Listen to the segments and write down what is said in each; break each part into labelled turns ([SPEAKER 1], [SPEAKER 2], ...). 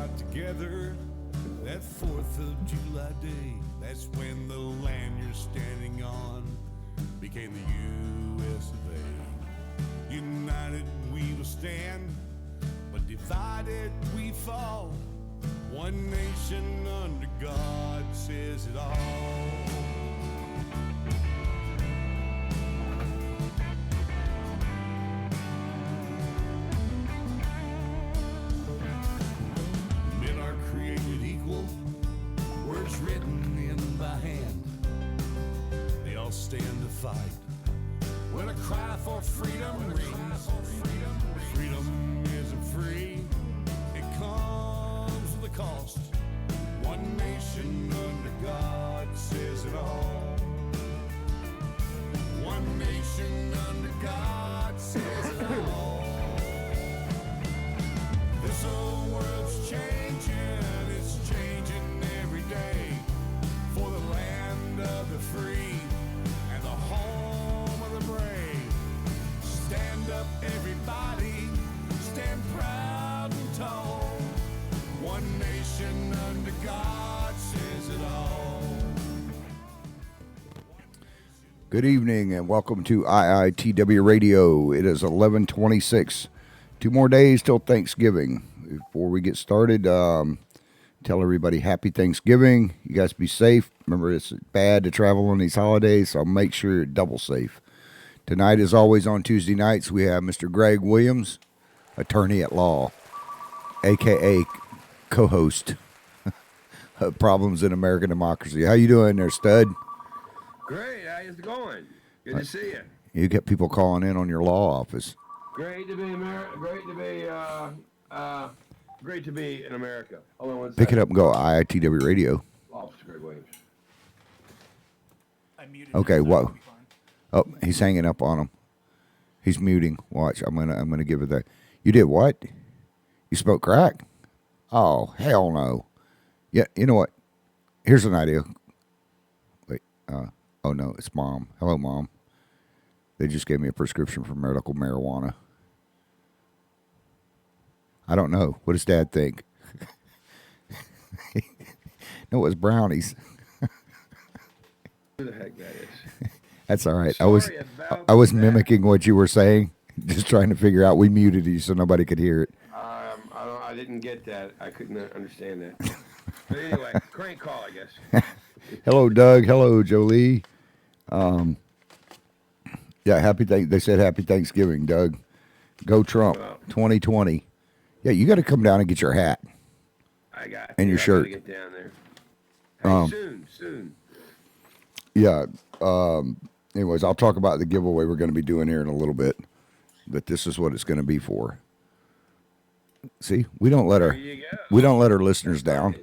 [SPEAKER 1] got together that 4th of July day. That's when the land you're standing on became the U.S. of A. United we will stand, but divided we fall. One nation under God says it all. Men are created equal, words written in by hand. They all stand to fight when a cry for freedom rings. Freedom isn't free, it comes with a cost. One nation under God says it all. One nation under God says it all. This old world's changing, it's changing every day. For the land of the free and the home of the brave. Stand up everybody, stand proud and tall. One nation under God says it all.
[SPEAKER 2] Good evening and welcome to IITW Radio. It is 11:26. 2 more days till Thanksgiving. Before we get started, tell everybody happy Thanksgiving. You guys be safe. Remember, it's bad to travel on these holidays, so make sure you're double safe. Tonight, as always, on Tuesday nights, we have Mr. Greg Williams, attorney at law, a.k.a. co-host of Problems in American Democracy. How you doing there, stud?
[SPEAKER 3] Great. How's it going? Good to see you.
[SPEAKER 2] You get people calling in on your law office.
[SPEAKER 3] Great to be great to be in America. Hold on one
[SPEAKER 2] Pick
[SPEAKER 3] second.
[SPEAKER 2] it up and go IITW Radio.
[SPEAKER 3] Officer Greg Williams.
[SPEAKER 2] Okay, whoa. Oh, he's hanging up on him. He's muting. Watch, I'm gonna give it that. You did what? You spoke crack? Oh, hell no. Yeah, you know what? Here's an idea. Wait, oh no, it's Mom. Hello, Mom. They just gave me a prescription for medical marijuana. I don't know. What does Dad think? No, it was brownies.
[SPEAKER 3] Who the heck that is?
[SPEAKER 2] That's all right.
[SPEAKER 3] Sorry
[SPEAKER 2] I was
[SPEAKER 3] about
[SPEAKER 2] mimicking what you were saying, just trying to figure out. We muted you so nobody could hear it.
[SPEAKER 3] I didn't get that. I couldn't understand that. But anyway, crank call, I guess.
[SPEAKER 2] Hello, Doug. Hello, Jolie. Yeah, they said happy Thanksgiving, Doug. Go Trump, 2020. Yeah, you got to come down and get your hat.
[SPEAKER 3] I got
[SPEAKER 2] and your shirt.
[SPEAKER 3] I gotta get down there. Hey, soon.
[SPEAKER 2] Yeah. Anyways, I'll talk about the giveaway we're going to be doing here in a little bit, but this is what it's going to be for. See, we don't let our listeners down.
[SPEAKER 3] Nice.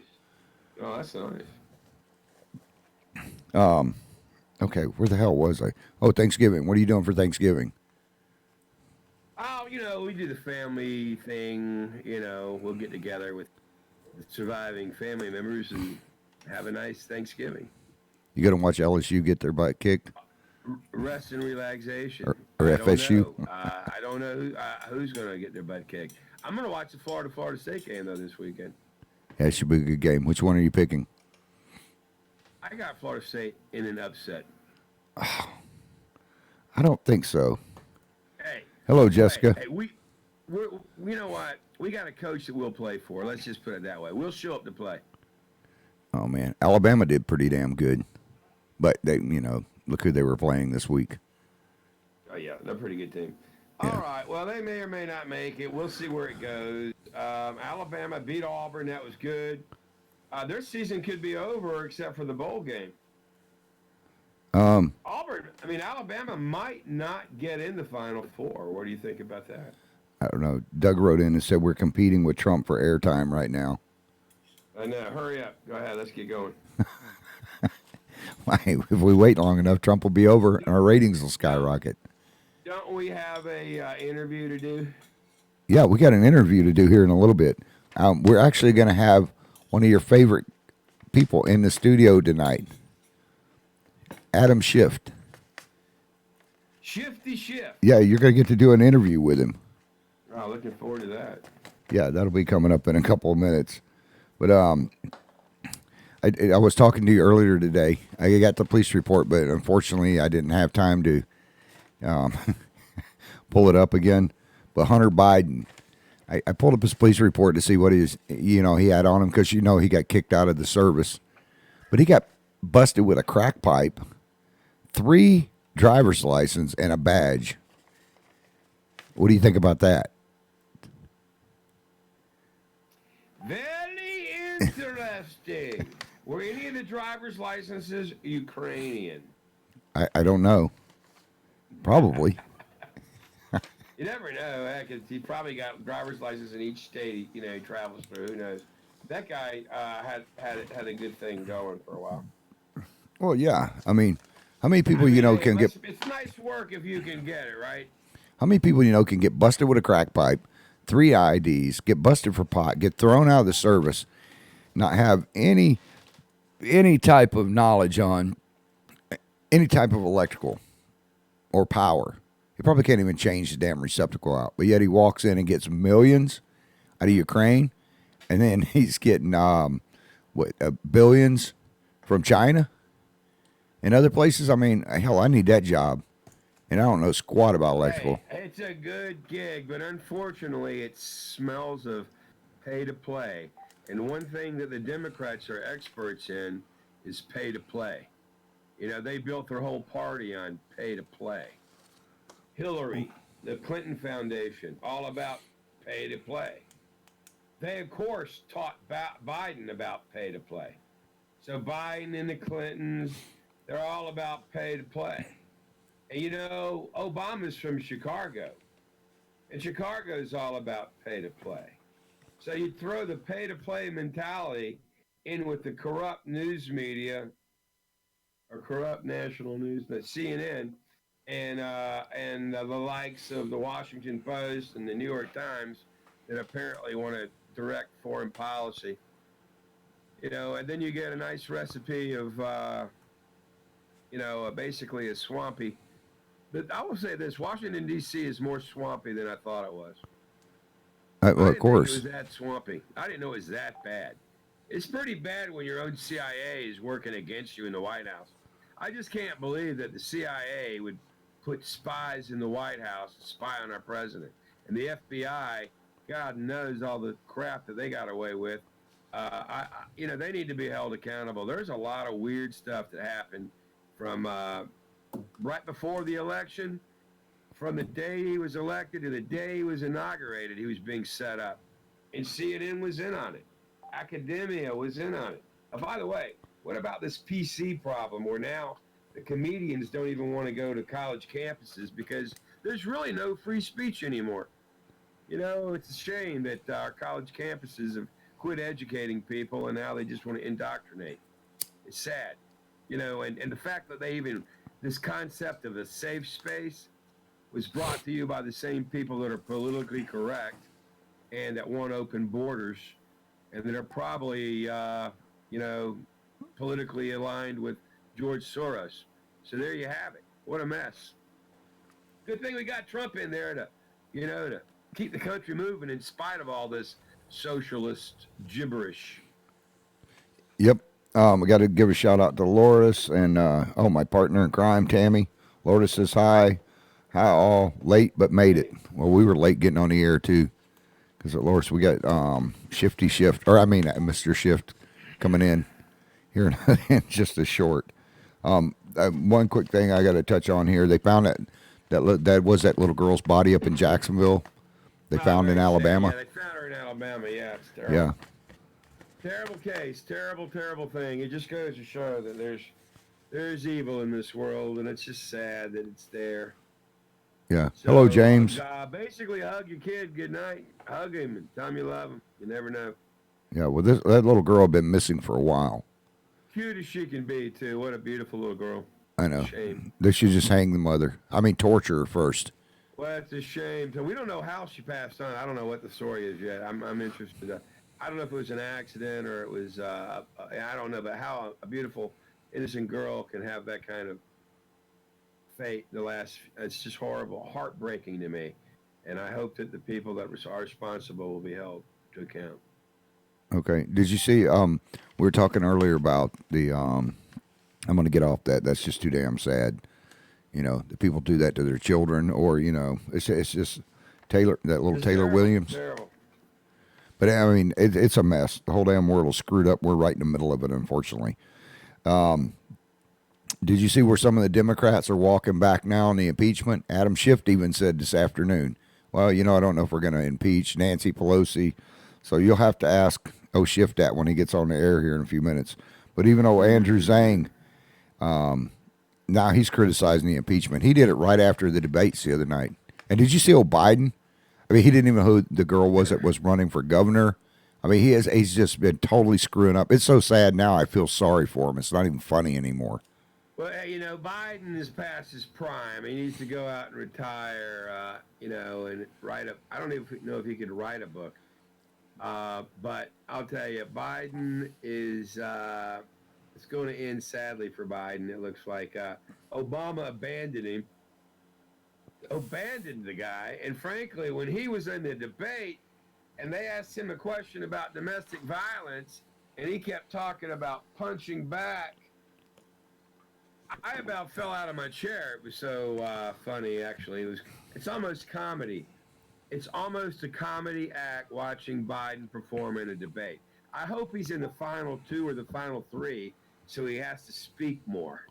[SPEAKER 3] Oh, that's nice.
[SPEAKER 2] Okay, where the hell was I? Oh, Thanksgiving. What are you doing for Thanksgiving?
[SPEAKER 3] Oh, we do the family thing. We'll get together with the surviving family members and have a nice Thanksgiving.
[SPEAKER 2] You going to watch LSU get their butt kicked?
[SPEAKER 3] Rest and relaxation.
[SPEAKER 2] Or FSU?
[SPEAKER 3] I don't know who's going to get their butt kicked. I'm going to watch the Florida State game, though, this weekend.
[SPEAKER 2] Yeah, it should be a good game. Which one are you picking?
[SPEAKER 3] I got Florida State in an upset.
[SPEAKER 2] Oh, I don't think so.
[SPEAKER 3] Hey.
[SPEAKER 2] Hello, Jessica.
[SPEAKER 3] Hey, we you know what? We got a coach that we'll play for. Let's just put it that way. We'll show up to play.
[SPEAKER 2] Oh, man. Alabama did pretty damn good. But, they, look who they were playing this week.
[SPEAKER 3] Oh, yeah. They're a pretty good team.
[SPEAKER 2] Yeah.
[SPEAKER 3] All right. Well, they may or may not make it. We'll see where it goes. Alabama beat Auburn. That was good. Their season could be over except for the bowl game. Alabama might not get in the Final Four. What do you think about that?
[SPEAKER 2] I don't know. Doug wrote in and said we're competing with Trump for airtime right now.
[SPEAKER 3] I know. Hurry up. Go ahead. Let's get going.
[SPEAKER 2] If we wait long enough, Trump will be over and our ratings will skyrocket.
[SPEAKER 3] Don't we have a interview to do?
[SPEAKER 2] Yeah, we got an interview to do here in a little bit. We're actually going to have one of your favorite people in the studio tonight, Adam Schiff.
[SPEAKER 3] Shifty Schiff.
[SPEAKER 2] Yeah, you're going to get to do an interview with him.
[SPEAKER 3] Oh, looking forward to that.
[SPEAKER 2] Yeah, that'll be coming up in a couple of minutes. But I was talking to you earlier today. I got the police report, but unfortunately, I didn't have time to pull it up again. But Hunter Biden, I pulled up his police report to see what he had on him because he got kicked out of the service, but he got busted with a crack pipe, 3 driver's license, and a badge. What do you think about that?
[SPEAKER 3] Very interesting. Were any of the driver's licenses Ukrainian?
[SPEAKER 2] I don't know. Probably.
[SPEAKER 3] You never know, heck, he probably got driver's license in each state, he travels through. Who knows? That guy had a good thing going for a while.
[SPEAKER 2] Well, yeah. I mean, how many people can get?
[SPEAKER 3] It's nice work if you can get it right.
[SPEAKER 2] How many people can get busted with a crack pipe, 3 IDs, get busted for pot, get thrown out of the service, not have any type of knowledge on any type of electrical or power. He probably can't even change the damn receptacle out. But yet he walks in and gets millions out of Ukraine, and then he's getting billions from China and other places. I mean, hell, I need that job, and I don't know squat about electrical.
[SPEAKER 3] Hey, it's a good gig, but unfortunately, it smells of pay to play. And one thing that the Democrats are experts in is pay to play. They built their whole party on pay to play. Hillary, the Clinton Foundation, all about pay to play. They, of course, taught Biden about pay to play. So Biden and the Clintons, they're all about pay to play. And Obama's from Chicago. And Chicago's all about pay to play. So you throw the pay to play mentality in with the corrupt news media or corrupt national news, the CNN, and the likes of the Washington Post and the New York Times that apparently want to direct foreign policy. And then you get a nice recipe of, basically a swampy. But I will say this: Washington D.C. is more swampy than I thought it was.
[SPEAKER 2] Well, of course.
[SPEAKER 3] It was that swampy. I didn't know it was that bad. It's pretty bad when your own CIA is working against you in the White House. I just can't believe that the CIA would put spies in the White House to spy on our president. And the FBI, God knows all the crap that they got away with. They need to be held accountable. There's a lot of weird stuff that happened from right before the election, from the day he was elected to the day he was inaugurated, he was being set up. And CNN was in on it. Academia was in on it. By the way, what about this PC problem where now the comedians don't even want to go to college campuses because there's really no free speech anymore? It's a shame that our college campuses have quit educating people and now they just want to indoctrinate. It's sad. And the fact that this concept of a safe space was brought to you by the same people that are politically correct and that want open borders and that are probably, politically aligned with George Soros. So there you have it. What a mess. Good thing we got Trump in there to keep the country moving in spite of all this socialist gibberish.
[SPEAKER 2] Yep. I got to give a shout out to Loris and, my partner in crime, Tammy. Loris says hi. Hi all. Late, but made it. Well, we were late getting on the air, too. Because at Loris, we got Mr. Shift coming in here in just a short. One quick thing I got to touch on here. They found that was that little girl's body up in Jacksonville. They found in Alabama.
[SPEAKER 3] Yeah, they found her in Alabama. Yeah, it's terrible.
[SPEAKER 2] Yeah.
[SPEAKER 3] Terrible case. Terrible, terrible thing. It just goes to show that there's evil in this world, and it's just sad that it's there.
[SPEAKER 2] Yeah.
[SPEAKER 3] So,
[SPEAKER 2] hello, James.
[SPEAKER 3] Basically, hug your kid good night. Hug him and tell him you love him. You never know.
[SPEAKER 2] Yeah, well, that little girl had been missing for a while.
[SPEAKER 3] Cute as she can be, too. What a beautiful little girl.
[SPEAKER 2] I know.
[SPEAKER 3] Shame.
[SPEAKER 2] They should just hang the mother. Torture her first.
[SPEAKER 3] Well, it's a shame. So we don't know how she passed on. I don't know what the story is yet. I'm interested. I don't know if it was an accident or it was, I don't know, but how a beautiful, innocent girl can have that kind of fate. It's just horrible, heartbreaking to me. And I hope that the people that are responsible will be held to account.
[SPEAKER 2] Okay. Did you see? We were talking earlier about the. I'm going to get off that. That's just too damn sad. The people do that to their children, or it's just Taylor, that little
[SPEAKER 3] It's
[SPEAKER 2] Taylor
[SPEAKER 3] terrible,
[SPEAKER 2] Williams.
[SPEAKER 3] terrible.
[SPEAKER 2] But I mean, it's a mess. The whole damn world is screwed up. We're right in the middle of it, unfortunately. Did you see where some of the Democrats are walking back now on the impeachment? Adam Schiff even said this afternoon, well, I don't know if we're going to impeach Nancy Pelosi. So you'll have to ask Schiff that when he gets on the air here in a few minutes. But even though Andrew Zhang, now he's criticizing the impeachment. He did it right after the debates the other night. And did you see Biden? I mean, he didn't even know who the girl was that was running for governor. I mean, he's just been totally screwing up. It's so sad now. I feel sorry for him. It's not even funny anymore.
[SPEAKER 3] Well, Biden is past his prime. He needs to go out and retire, and write a. I don't even know if he could write a book. But I'll tell you, Biden is. It's going to end sadly for Biden. It looks like Obama abandoned the guy. And frankly, when he was in the debate and they asked him a question about domestic violence and he kept talking about punching back, I about fell out of my chair. It was so funny, actually. It's almost comedy. It's almost a comedy act watching Biden perform in a debate. I hope he's in the final two or the final three, so he has to speak more,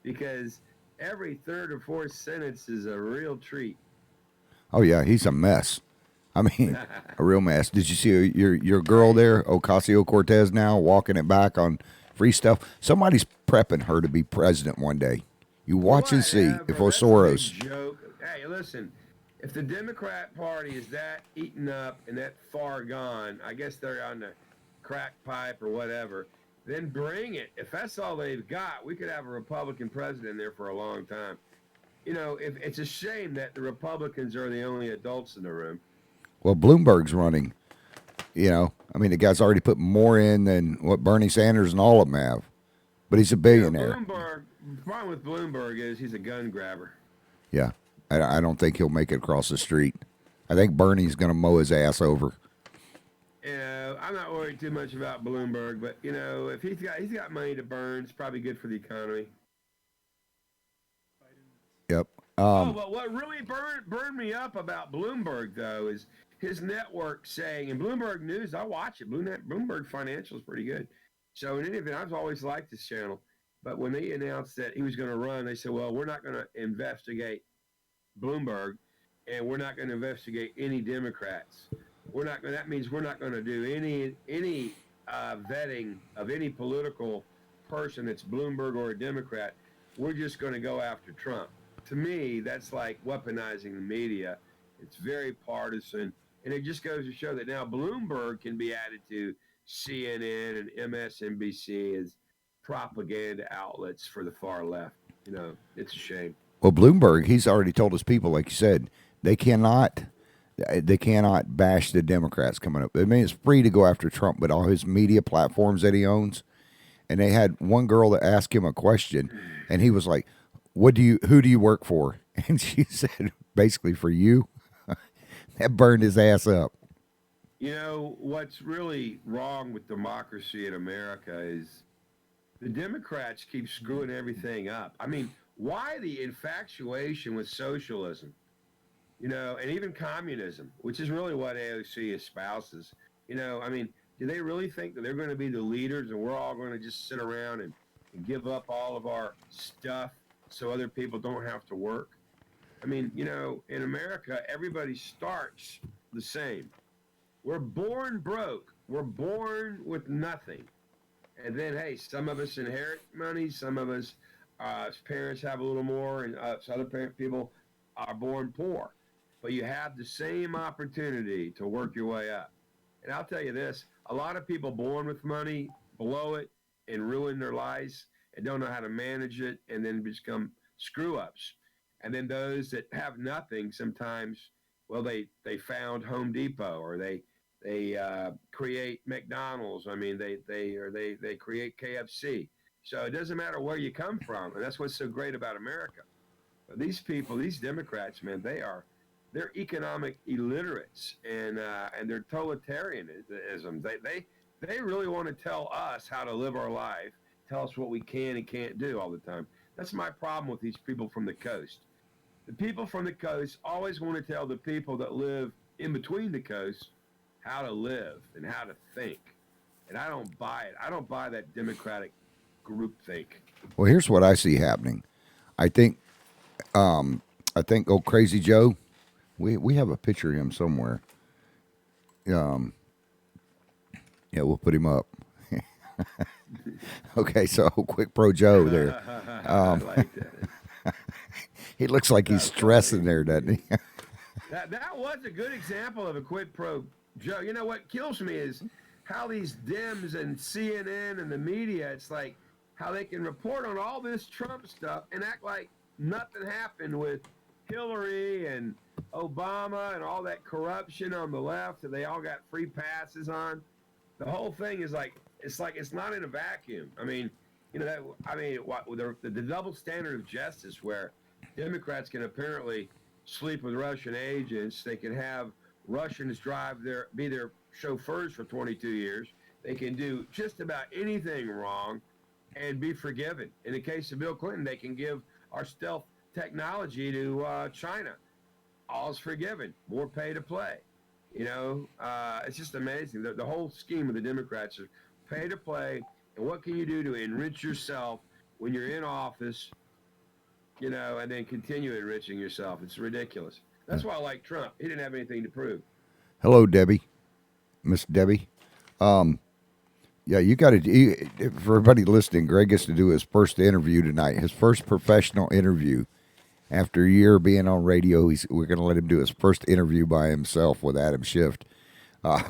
[SPEAKER 3] because every third or fourth sentence is a real treat.
[SPEAKER 2] Oh yeah, he's a mess. I mean, a real mess. Did you see your girl there, Ocasio-Cortez, now walking it back on free stuff? Somebody's prepping her to be president one day. You watch and see if Soros.
[SPEAKER 3] Joke. Hey, listen, if the Democrat Party is that eaten up and that far gone, I guess they're on the crack pipe or whatever, then bring it. If that's all they've got, we could have a Republican president there for a long time. If it's a shame that the Republicans are the only adults in the room.
[SPEAKER 2] Well, Bloomberg's running. I mean, the guy's already put more in than what Bernie Sanders and all of them have. But he's a billionaire.
[SPEAKER 3] The problem with Bloomberg is he's a gun grabber.
[SPEAKER 2] Yeah. I don't think he'll make it across the street. I think Bernie's going to mow his ass over.
[SPEAKER 3] I'm not worried too much about Bloomberg, but if he's got money to burn, it's probably good for the economy.
[SPEAKER 2] Yep.
[SPEAKER 3] But what really burned me up about Bloomberg though is his network saying, and Bloomberg News, I watch it. Bloomberg Financial is pretty good. So in any event, I've always liked this channel. But when they announced that he was going to run, they said, "Well, we're not going to investigate Bloomberg, and we're not going to investigate any Democrats. That means we're not going to do any vetting of any political person that's Bloomberg or a Democrat. We're just going to go after Trump." To me, that's like weaponizing the media. It's very partisan, and it just goes to show that now Bloomberg can be added to CNN and MSNBC as propaganda outlets for the far left. It's a shame.
[SPEAKER 2] Well, Bloomberg, he's already told his people, like you said, they cannot bash the Democrats coming up. I mean, it's free to go after Trump, but all his media platforms that he owns, and they had one girl that asked him a question, and he was like, who do you work for? And she said, basically for you. That burned his ass up.
[SPEAKER 3] What's really wrong with democracy in America is the Democrats keep screwing everything up. I mean, why the infatuation with socialism, and even communism, which is really what AOC espouses? I mean, do they really think that they're going to be the leaders and we're all going to just sit around and give up all of our stuff so other people don't have to work? I mean, in America, everybody starts the same. We're born broke. We're born with nothing. And then, hey, some of us inherit money. Some of us, parents have a little more, and other people are born poor. But you have the same opportunity to work your way up. And I'll tell you this, a lot of people born with money blow it and ruin their lives and don't know how to manage it and then become screw-ups. And then those that have nothing sometimes, well, they found Home Depot, or they create McDonald's. I mean, they create KFC. So it doesn't matter where you come from, and that's what's so great about America. But these people, these Democrats, man, they are they're economic illiterates and they're totalitarianism. They really want to tell us how to live our life, tell us what we can and can't do all the time. That's my problem with these people from the coast. The people from the coast always want to tell the people that live in between the coasts how to live and how to think. And I don't buy it. I don't buy that democratic groupthink.
[SPEAKER 2] Well, here's what I see happening. I think old Crazy Joe, we have a picture of him somewhere. Yeah, we'll put him up. Okay, so Quick Pro Joe there.
[SPEAKER 3] I like that.
[SPEAKER 2] He looks like he's stressing there, doesn't he?
[SPEAKER 3] That was a good example of a quid pro Joe. You know what kills me is how these Dems and CNN and the media, it's like how they can report on all this Trump stuff and act like nothing happened with Hillary and Obama and all that corruption on the left that they all got free passes on. The whole thing is like it's not in a vacuum. I mean, the double standard of justice where Democrats can apparently sleep with Russian agents. They can have Russians be their chauffeurs for 22 years. They can do just about anything wrong and be forgiven. In the case of Bill Clinton, they can give our stealth technology to China. All's forgiven. More pay to play. It's just amazing. The whole scheme of the Democrats is pay to play. And what can you do to enrich yourself when you're in office, and then continue enriching yourself? It's ridiculous. That's why I like Trump. He didn't have anything to prove.
[SPEAKER 2] Hello, Debbie. Miss Debbie. Yeah, you got to, for everybody listening, Greg gets to do his first interview tonight, his first professional interview. After a year being on radio, we're going to let him do his first interview by himself with Adam Schiff. All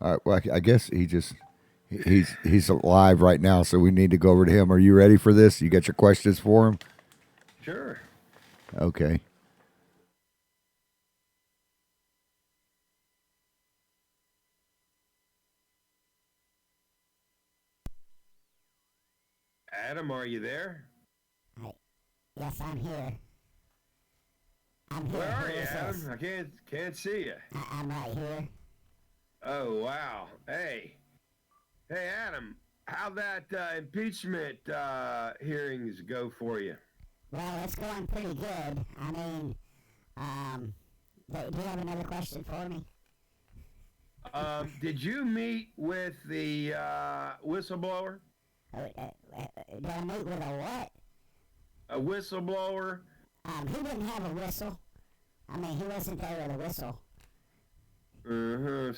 [SPEAKER 2] right, well, I guess he's alive right now, so we need to go over to him. Are you ready for this? You got your questions for him?
[SPEAKER 3] Sure.
[SPEAKER 2] Okay.
[SPEAKER 3] Adam, are you there?
[SPEAKER 4] Yes, I'm here. I'm here.
[SPEAKER 3] Where are you,
[SPEAKER 4] Adam?
[SPEAKER 3] I can't see you.
[SPEAKER 4] I'm right here.
[SPEAKER 3] Oh, wow. Hey, Adam, how'd that impeachment hearings go for you?
[SPEAKER 4] Well, it's going pretty good. I mean, do you have another question for me?
[SPEAKER 3] Did you meet with the whistleblower?
[SPEAKER 4] Did I meet with a what?
[SPEAKER 3] A whistleblower?
[SPEAKER 4] He didn't have a whistle. I mean, he wasn't there with a whistle.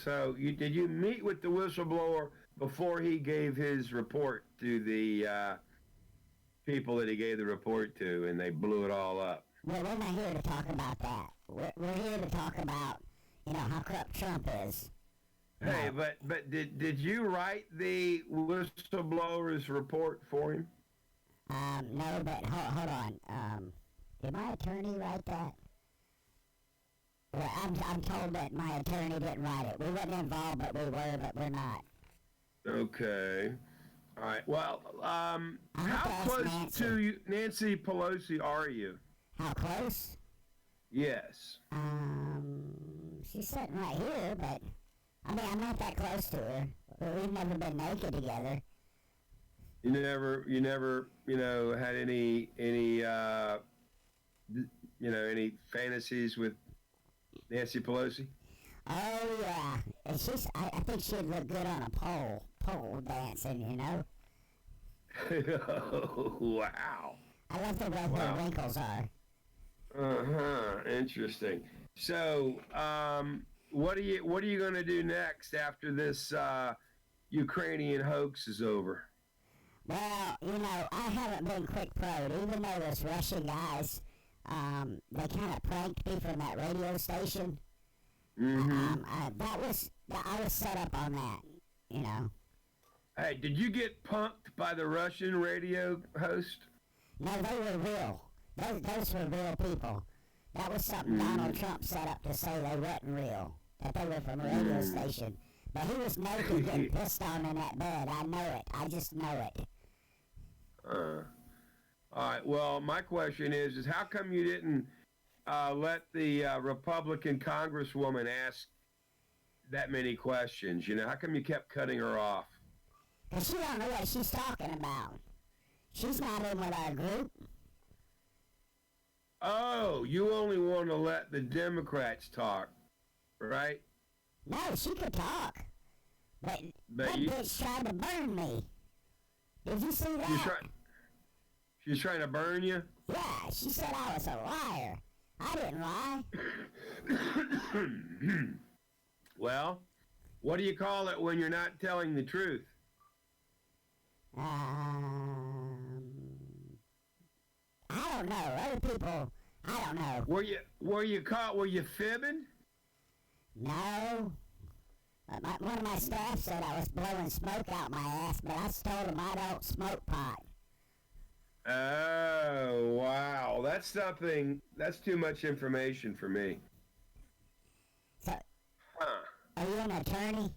[SPEAKER 3] So, did you meet with the whistleblower before he gave his report to the people that he gave the report to, and they blew it all up?
[SPEAKER 4] Well, we're not here to talk about that. We're here to talk about, how corrupt Trump is.
[SPEAKER 3] Hey, but did you write the whistleblower's report for him?
[SPEAKER 4] No, but hold on. Did my attorney write that? Well, I'm told that my attorney didn't write it. We weren't involved, but we're not.
[SPEAKER 3] Okay. All right. Well, how close to Nancy Pelosi are you?
[SPEAKER 4] How close?
[SPEAKER 3] Yes.
[SPEAKER 4] She's sitting right here, but I mean, I'm not that close to her. We've never been naked together.
[SPEAKER 3] You never, had any fantasies with Nancy Pelosi?
[SPEAKER 4] Oh yeah, and I think she'd look good on a pole dancing,
[SPEAKER 3] Oh, wow.
[SPEAKER 4] I love the way her wrinkles are.
[SPEAKER 3] Interesting. So, what are you going to do next after this Ukrainian hoax is over?
[SPEAKER 4] Well, I haven't been quick pro'd, even though those Russian guys, they kind of pranked me from that radio station.
[SPEAKER 3] Mm-hmm.
[SPEAKER 4] I was set up on that,
[SPEAKER 3] Hey, did you get punked by the Russian radio host?
[SPEAKER 4] No, they were real. Those were real people. That was something Donald Trump set up to say they wasn't real, that they were from a radio station. But he was naked getting pissed on in that bed. I know it. I just know it.
[SPEAKER 3] All right. Well, my question is how come you didn't let the Republican Congresswoman ask that many questions? You know, how come you kept cutting her off?
[SPEAKER 4] Because she don't know what she's talking about. She's not in with our group.
[SPEAKER 3] Oh, you only want to let the Democrats talk, right?
[SPEAKER 4] No, she could talk. But that
[SPEAKER 3] you,
[SPEAKER 4] bitch tried to burn me. Did you see that?
[SPEAKER 3] She's trying to burn you?
[SPEAKER 4] Yeah, she said I was a liar. I didn't lie.
[SPEAKER 3] Well, what do you call it when you're not telling the truth?
[SPEAKER 4] I don't know. Other people, I don't know.
[SPEAKER 3] Were you caught? Were you fibbing?
[SPEAKER 4] No. One of my staff said I was blowing smoke out my ass, but I told them I don't smoke pot.
[SPEAKER 3] Oh, wow. That's too much information for me.
[SPEAKER 4] So, are you an attorney?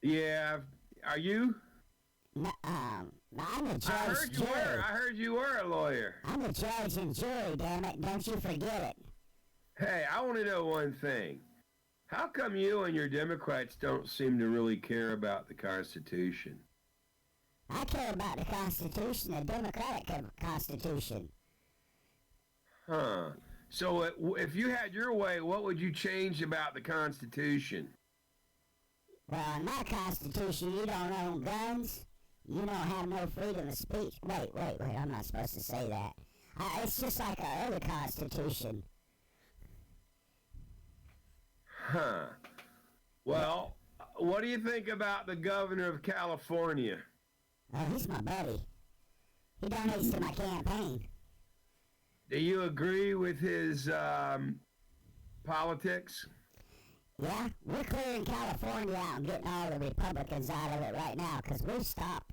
[SPEAKER 3] Yeah. Are you?
[SPEAKER 4] No, I'm a judge.
[SPEAKER 3] I heard you were a lawyer.
[SPEAKER 4] I'm a judge and jury, damn it. Don't you forget it.
[SPEAKER 3] Hey, I want to know one thing. How come you and your Democrats don't seem to really care about the Constitution?
[SPEAKER 4] I care about the Constitution, the Democratic Constitution.
[SPEAKER 3] Huh. So if you had your way, what would you change about the Constitution?
[SPEAKER 4] Well, in my Constitution, you don't own guns. You don't have no freedom of speech. Wait, I'm not supposed to say that. It's just like our other Constitution.
[SPEAKER 3] Huh. Well, what do you think about the governor of California?
[SPEAKER 4] Oh, he's my buddy. He donates to my campaign.
[SPEAKER 3] Do you agree with his politics?
[SPEAKER 4] Yeah, we're clearing California out and getting all the Republicans out of it right now because we've stopped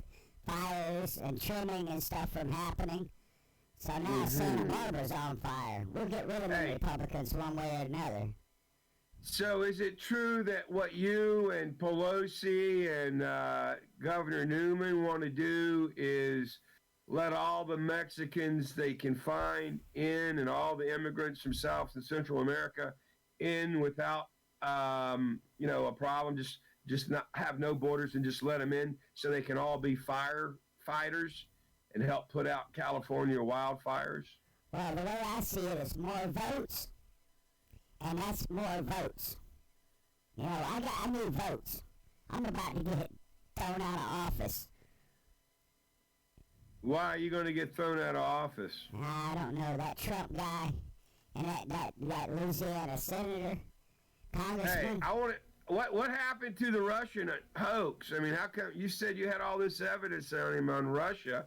[SPEAKER 4] fires and trimming and stuff from happening. So now Santa Barbara's on fire. We'll get rid of the Republicans one way or another.
[SPEAKER 3] So is it true that what you and Pelosi and Governor Newman want to do is let all the Mexicans they can find in and all the immigrants from South and Central America in without a problem, just not have no borders and just let them in so they can all be firefighters and help put out California wildfires?
[SPEAKER 4] Well, the way I see it is more votes, and that's more votes. You know, I need votes. I'm about to get thrown out of office.
[SPEAKER 3] Why are you going to get thrown out of office?
[SPEAKER 4] I don't know, that Trump guy and that Louisiana senator. Congressman.
[SPEAKER 3] Hey, what happened to the Russian hoax? I mean, how come you said you had all this evidence on him on Russia,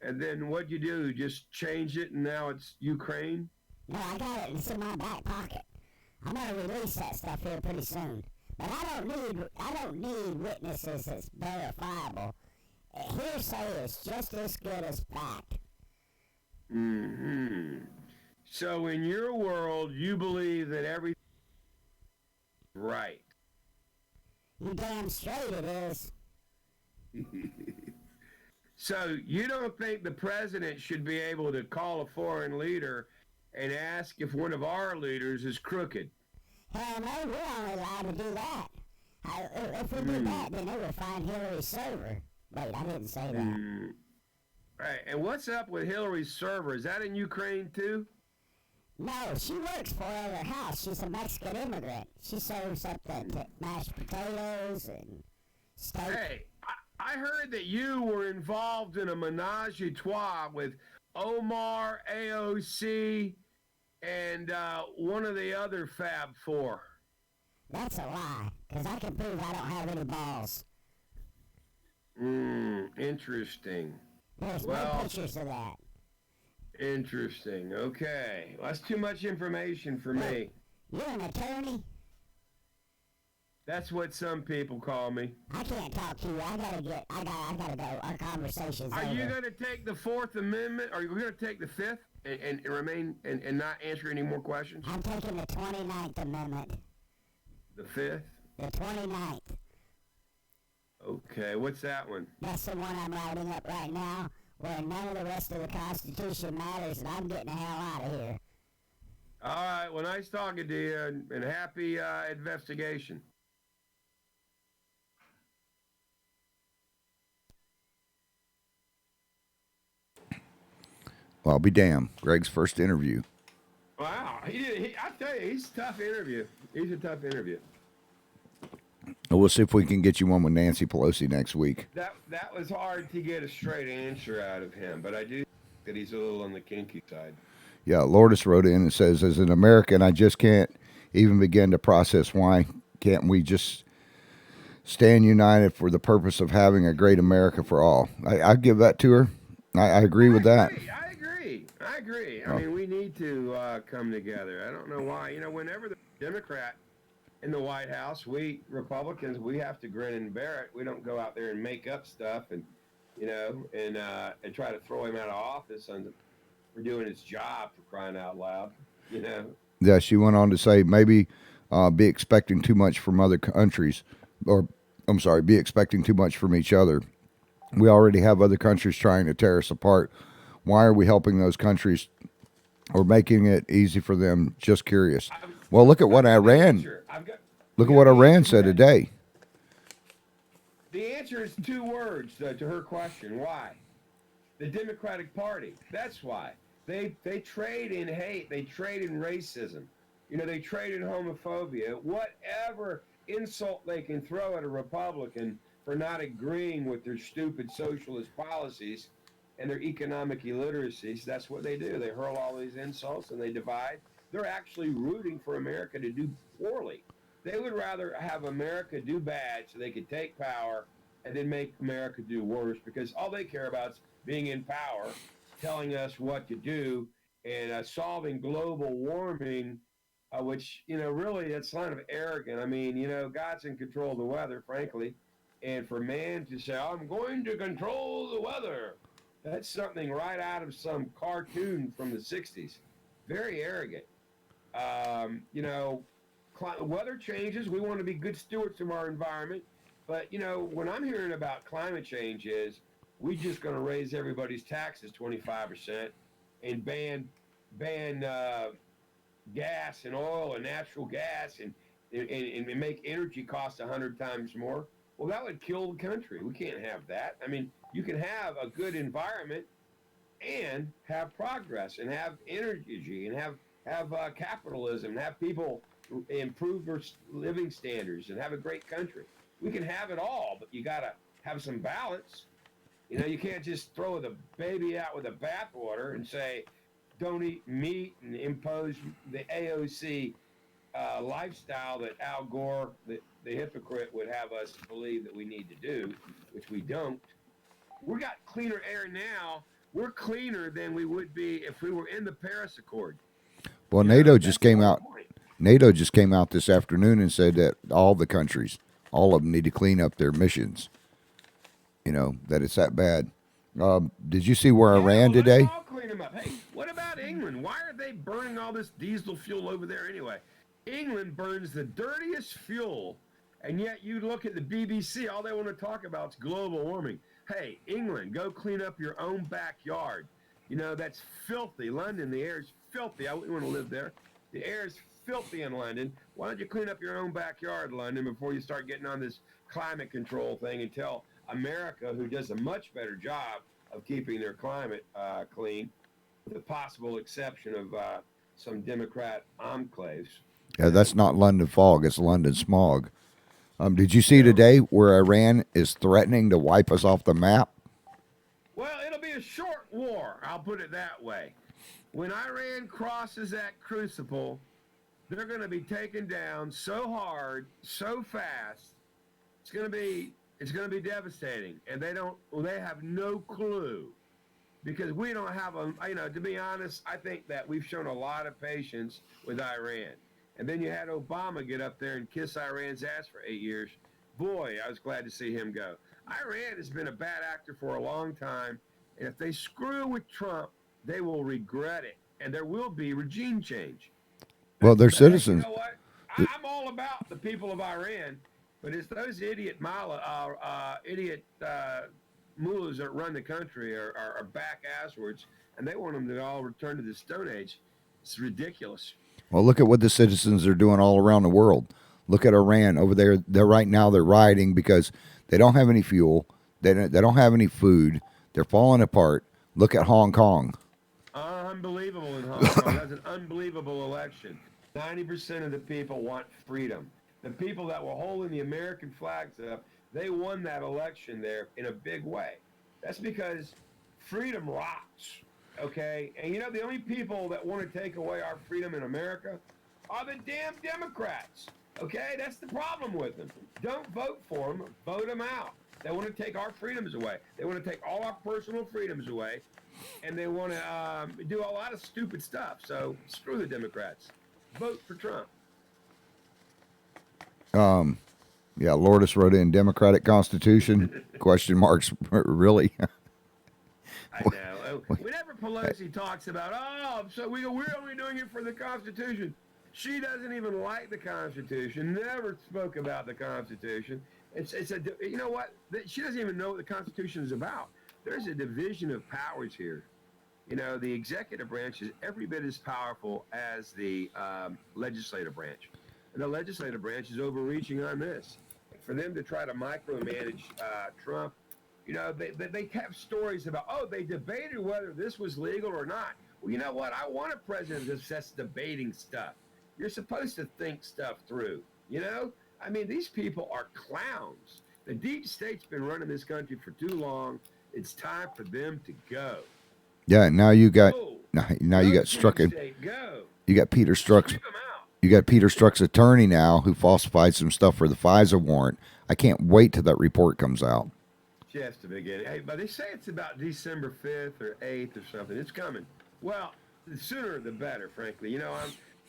[SPEAKER 3] and then what'd you do? Just change it, and now it's Ukraine?
[SPEAKER 4] No, I got it. It's in my back pocket. I'm gonna release that stuff here pretty soon. But I don't need witnesses that's verifiable. Hearsay is just as good as fact.
[SPEAKER 3] So in your world, you believe that everything right.
[SPEAKER 4] You damn straight it is.
[SPEAKER 3] So you don't think the president should be able to call a foreign leader and ask if one of our leaders is crooked?
[SPEAKER 4] Hell no, we're only allowed to do that. If we did that, then they would find Hillary's server. Wait, I didn't say that.
[SPEAKER 3] Right, and what's up with Hillary's server? Is that in Ukraine too?
[SPEAKER 4] No, she works for her house. She's a Mexican immigrant. She serves up the mashed potatoes and steak.
[SPEAKER 3] Hey, I heard that you were involved in a menage a trois with Omar, AOC, and one of the other Fab Four.
[SPEAKER 4] That's a lie, because I can prove I don't have any balls.
[SPEAKER 3] Interesting.
[SPEAKER 4] There's no pictures of that.
[SPEAKER 3] Interesting. Okay. Well, that's too much information for me.
[SPEAKER 4] You're an attorney?
[SPEAKER 3] That's what some people call me.
[SPEAKER 4] I can't talk to you. I gotta go. Our conversation's over.
[SPEAKER 3] Are you going to take the Fourth Amendment? Are you going to take the Fifth and remain and not answer any more questions?
[SPEAKER 4] I'm taking the 29th Amendment.
[SPEAKER 3] The Fifth?
[SPEAKER 4] The 29th.
[SPEAKER 3] Okay. What's that one?
[SPEAKER 4] That's the one I'm writing up right now, where none of the rest of the Constitution matters, and I'm getting the hell out of here.
[SPEAKER 3] All right. Well, nice talking to you, and happy investigation.
[SPEAKER 2] Well, I'll be damned. Greg's first interview.
[SPEAKER 3] Wow. I tell you, he's a tough interview. He's a tough interview.
[SPEAKER 2] We'll see if we can get you one with Nancy Pelosi next week.
[SPEAKER 3] That was hard to get a straight answer out of him, but I do think that he's a little on the kinky side.
[SPEAKER 2] Yeah, Lourdes wrote in and says, as an American, I just can't even begin to process why can't we just stand united for the purpose of having a great America for all. I give that to her. I agree with that.
[SPEAKER 3] I agree. I mean, we need to come together. I don't know why. Whenever the Democrat in the White House, we Republicans, we have to grin and bear it. We don't go out there and make up stuff and try to throw him out of office for doing his job, for crying out loud.
[SPEAKER 2] Yeah, she went on to say maybe be expecting too much from other countries, or I'm sorry, be expecting too much from each other. We already have other countries trying to tear us apart. Why are we helping those countries or making it easy for them? Just curious. Well, look at what Iran. Look at what Iran said today.
[SPEAKER 3] The answer is two words to her question. Why? The Democratic Party. That's why. They trade in hate. They trade in racism. They trade in homophobia. Whatever insult they can throw at a Republican for not agreeing with their stupid socialist policies and their economic illiteracies, that's what they do. They hurl all these insults and they divide. They're actually rooting for America to do poorly. They would rather have America do bad so they could take power and then make America do worse, because all they care about is being in power, telling us what to do, and solving global warming, which, really that's kind of arrogant. I mean, God's in control of the weather, frankly. And for man to say, I'm going to control the weather, that's something right out of some cartoon from the 60s. Very arrogant. Weather changes. We want to be good stewards of our environment. But, when I'm hearing about climate change is we're just going to raise everybody's taxes 25% and ban gas and oil and natural gas and make energy cost 100 times more. Well, that would kill the country. We can't have that. I mean, you can have a good environment and have progress and have energy and have capitalism and have people improve their living standards and have a great country. We can have it all, but you got to have some balance. You can't just throw the baby out with the bathwater and say, don't eat meat and impose the AOC lifestyle that Al Gore, the hypocrite, would have us believe that we need to do, which we don't. We got cleaner air now. We're cleaner than we would be if we were in the Paris Accord.
[SPEAKER 2] Well, NATO just came out. NATO just came out this afternoon and said that all the countries, all of them, need to clean up their emissions. That it's that bad. Did you see where Iran today?
[SPEAKER 3] Let's all clean them up. Hey, what about England? Why are they burning all this diesel fuel over there anyway? England burns the dirtiest fuel, and yet you look at the BBC, all they want to talk about is global warming. Hey, England, go clean up your own backyard. That's filthy. London, the air is filthy. I wouldn't want to live there. The air is filthy in London. Why don't you clean up your own backyard, London, before you start getting on this climate control thing and tell America, who does a much better job of keeping their climate clean, with the possible exception of some Democrat enclaves.
[SPEAKER 2] Yeah, that's not London fog. It's London smog. Did you see today where Iran is threatening to wipe us off the map?
[SPEAKER 3] Well, it'll be a short war. I'll put it that way. When Iran crosses that crucible, they're going to be taken down so hard, so fast. It's going to be devastating, and they have no clue, because we don't have to be honest, I think that we've shown a lot of patience with Iran. And then you had Obama get up there and kiss Iran's ass for 8 years. Boy, I was glad to see him go. Iran has been a bad actor for a long time, and if they screw with Trump, they will regret it, and there will be regime change.
[SPEAKER 2] Well, they're citizens.
[SPEAKER 3] You know what? I'm all about the people of Iran, but it's those idiot mullahs that run the country are back asswards, and they want them to all return to the Stone Age. It's ridiculous.
[SPEAKER 2] Well, look at what the citizens are doing all around the world. Look at Iran over there. They're right now. They're rioting because they don't have any fuel. They don't have any food. They're falling apart. Look at Hong Kong.
[SPEAKER 3] Unbelievable in Hong Kong. That's an unbelievable election. 90% of the people want freedom. The people that were holding the American flags up, they won that election there in a big way. That's because freedom rocks, okay? And you know, the only people that want to take away our freedom in America are the damn Democrats, okay? That's the problem with them. Don't vote for them, vote them out. They want to take our freedoms away. They want to take all our personal freedoms away, and they want to do a lot of stupid stuff. So screw the Democrats. Vote for Trump.
[SPEAKER 2] Yeah, Lourdes wrote in Democratic Constitution, question marks, really?
[SPEAKER 3] I know. Whenever Pelosi talks about, so we're only doing it for the Constitution. She doesn't even like the Constitution, never spoke about the Constitution. You know what? She doesn't even know what the Constitution is about. There's a division of powers here. You know, the executive branch is every bit as powerful as the legislative branch. And the legislative branch is overreaching on this. For them to try to micromanage Trump, you know, they have stories about, they debated whether this was legal or not. Well, you know what? I want a president that's debating stuff. You're supposed to think stuff through, you know? I mean, these people are clowns. The deep state's been running this country for too long. It's time for them to go.
[SPEAKER 2] Yeah, now you got you got Strzok.
[SPEAKER 3] Go.
[SPEAKER 2] You got Peter Strzok's. You got Peter Strzok's attorney now who falsified some stuff for the FISA warrant. I can't wait till that report comes out.
[SPEAKER 3] Just the beginning. Hey, but they say it's about December 5th or 8th or something. It's coming. Well, the sooner the better, frankly. You know,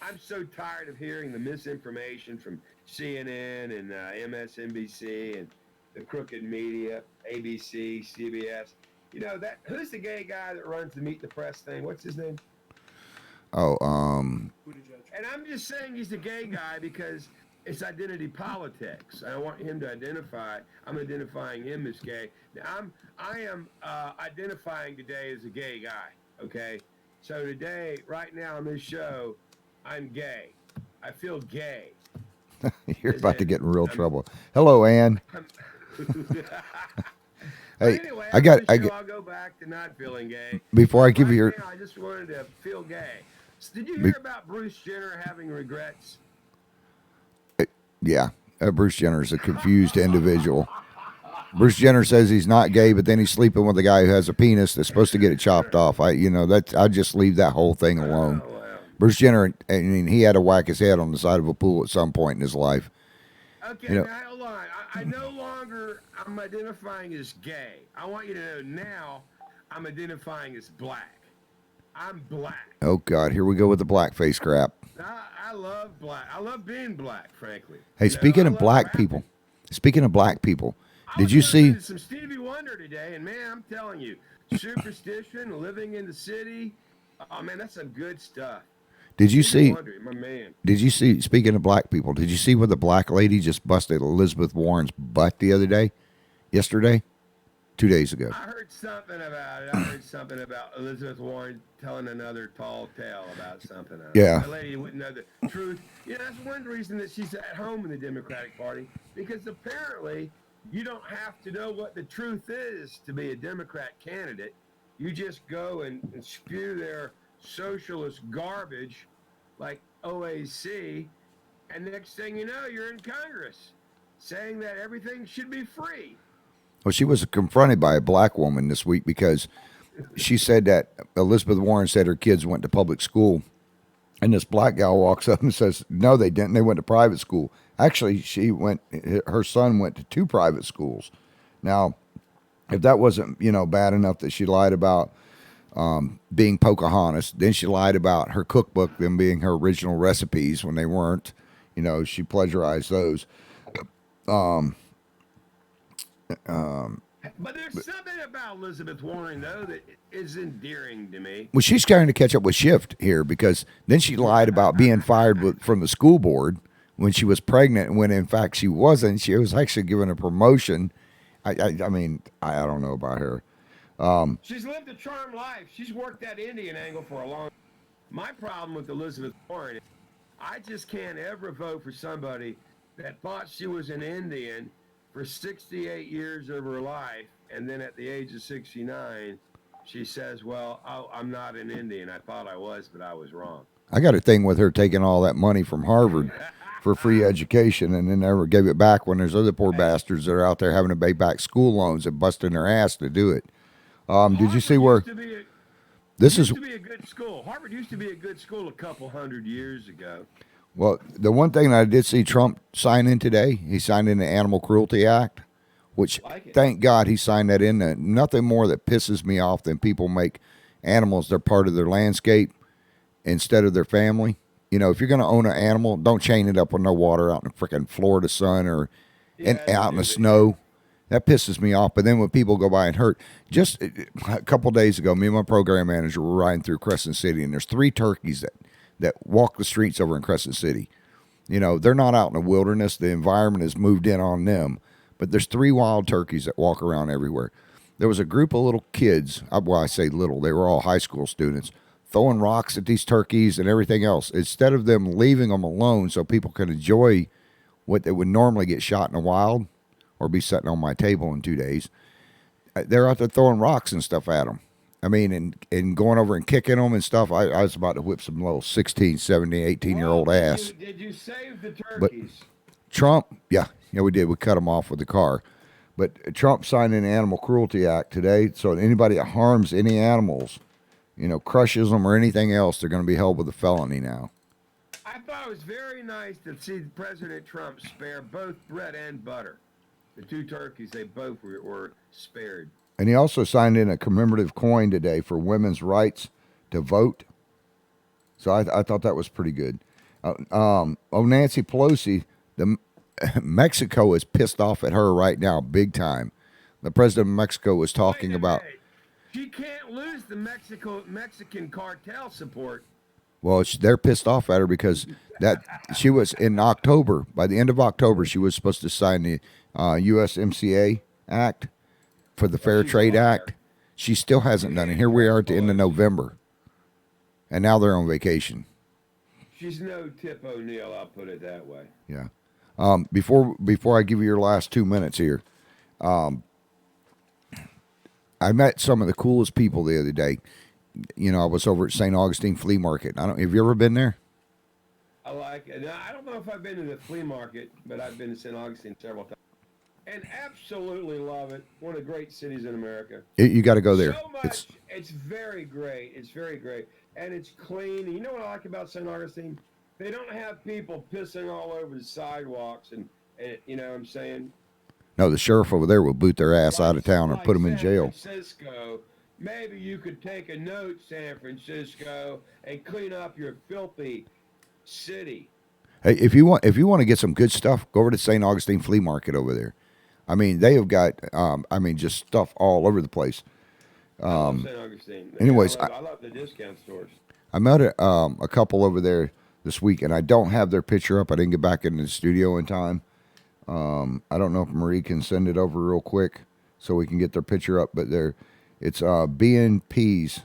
[SPEAKER 3] I'm so tired of hearing the misinformation from CNN and MSNBC and the crooked media, ABC, CBS. You know, who's the gay guy that runs the Meet the Press thing? What's his name? And I'm just saying he's a gay guy because it's identity politics. I want him to identify. I'm identifying him as gay. Now, I am identifying today as a gay guy, okay? So today, right now on this show, I'm gay. I feel gay.
[SPEAKER 2] You're about to get in real trouble. Hello, Ann. Hey,
[SPEAKER 3] anyway, I'll go back to not feeling gay.
[SPEAKER 2] Before I give you your...
[SPEAKER 3] I just wanted to feel gay. So did you hear about Bruce Jenner having regrets?
[SPEAKER 2] Yeah, Bruce Jenner is a confused individual. Bruce Jenner says he's not gay, but then he's sleeping with a guy who has a penis that's supposed to get it chopped off. I just leave that whole thing alone.
[SPEAKER 3] Oh, wow.
[SPEAKER 2] Bruce Jenner, I mean, he had to whack his head on the side of a pool at some point in his life.
[SPEAKER 3] Okay, now hold on. I no longer I'm identifying as gay. I want you to know now I'm identifying as black. I'm black.
[SPEAKER 2] Oh, God, here we go with the blackface crap.
[SPEAKER 3] I love black. I love being black, frankly.
[SPEAKER 2] Hey, speaking of black people, did you see
[SPEAKER 3] some Stevie Wonder today? And man, I'm telling you, superstition, living in the city. Oh man, that's some good stuff.
[SPEAKER 2] Did you see?
[SPEAKER 3] Wonder, my man.
[SPEAKER 2] Did you see? Speaking of black people, did you see where the black lady just busted Elizabeth Warren's butt the other day? Yesterday? 2 days ago.
[SPEAKER 3] I heard something about it. I heard something about Elizabeth Warren telling another tall tale about something.
[SPEAKER 2] Yeah.
[SPEAKER 3] The lady wouldn't know the truth. You know, that's one reason that she's at home in the Democratic Party, because apparently you don't have to know what the truth is to be a Democrat candidate. You just go and spew their socialist garbage like OAC, and next thing you know, you're in Congress saying that everything should be free.
[SPEAKER 2] Well, she was confronted by a black woman this week because she said that Elizabeth Warren said her kids went to public school. And this black gal walks up and says, no, they didn't. They went to private school. Actually, her son went to 2 private schools. Now, if that wasn't, bad enough that she lied about being Pocahontas, then she lied about her cookbook, them being her original recipes when they weren't. She plagiarized those.
[SPEAKER 3] But there's something about Elizabeth Warren, though, that is endearing to me.
[SPEAKER 2] Well, she's trying to catch up with Shift here because then she lied about being fired from the school board when she was pregnant, when in fact she wasn't. She was actually given a promotion. I mean, I don't know about her.
[SPEAKER 3] She's lived a charmed life. She's worked that Indian angle for a long time. My problem with Elizabeth Warren, I just can't ever vote for somebody that thought she was an Indian for 68 years of her life, and then at the age of 69, she says, well, I'm not an Indian. I thought I was, but I was wrong.
[SPEAKER 2] I got a thing with her taking all that money from Harvard for free education and then never gave it back when there's other poor bastards that are out there having to pay back school loans and busting their ass to do it. Did you see where this
[SPEAKER 3] used to be a good school? Harvard used to be a good school a couple 100 years ago.
[SPEAKER 2] Well, the one thing that I did see Trump sign in today, he signed in the Animal Cruelty Act, which thank God he signed that in. Nothing more that pisses me off than people make animals their part of their landscape instead of their family. You know, if you're going to own an animal, don't chain it up with no water out in the freaking Florida sun or out in the snow. That pisses me off. But then when people go by and hurt, just a couple days ago, me and my program manager were riding through Crescent City, and there's 3 turkeys that walk the streets over in Crescent City. You know, they're not out in the wilderness. The environment has moved in on them. But there's 3 wild turkeys that walk around everywhere. There was a group of little kids, well, I say little, they were all high school students, throwing rocks at these turkeys and everything else. Instead of them leaving them alone so people can enjoy what they would normally get shot in the wild or be sitting on my table in 2 days, they're out there throwing rocks and stuff at them. I mean, and going over and kicking them and stuff. I was about to whip some little 16, 17, 18-year-old ass.
[SPEAKER 3] Did you save the turkeys?
[SPEAKER 2] But Trump, yeah, we did. We cut them off with the car. But Trump signed an Animal Cruelty Act today, so anybody that harms any animals, you know, crushes them or anything else, they're going to be held with a felony now.
[SPEAKER 3] I thought it was very nice to see President Trump spare both bread and butter. The 2 turkeys, they both were spared.
[SPEAKER 2] And he also signed in a commemorative coin today for women's rights to vote. So I thought that was pretty good. Nancy Pelosi, Mexico is pissed off at her right now, big time. The president of Mexico was talking about.
[SPEAKER 3] She can't lose the Mexican cartel support.
[SPEAKER 2] Well, they're pissed off at her because that she was in October. By the end of October, she was supposed to sign the USMCA Act for the Fair Trade Act. She still hasn't done it. Here we are at the end of November, and now they're on vacation.
[SPEAKER 3] She's no Tip O'Neill, I'll put it that way.
[SPEAKER 2] Yeah. Before I give you your last 2 minutes here, I met some of the coolest people the other day. You know, I was over at St. Augustine Flea Market. Have you ever been there?
[SPEAKER 3] I like it. Now, I don't know if I've been to the flea market, but I've been to St. Augustine several times. And absolutely love it. One of the great cities in America.
[SPEAKER 2] You got to go there.
[SPEAKER 3] So much. It's very great. It's very great. And it's clean. And you know what I like about St. Augustine? They don't have people pissing all over the sidewalks. And you know what I'm saying?
[SPEAKER 2] No, the sheriff over there will boot their ass out of town or put them in jail.
[SPEAKER 3] San Francisco, maybe you could take a note, San Francisco, and clean up your filthy city.
[SPEAKER 2] Hey, if you want to get some good stuff, go over to St. Augustine Flea Market over there. I mean, they have got, just stuff all over the place.
[SPEAKER 3] I love St. Augustine.
[SPEAKER 2] Anyways,
[SPEAKER 3] I love the discount stores.
[SPEAKER 2] I met a couple over there this week, and I don't have their picture up. I didn't get back into the studio in time. I don't know if Marie can send it over real quick so we can get their picture up, but it's B&P's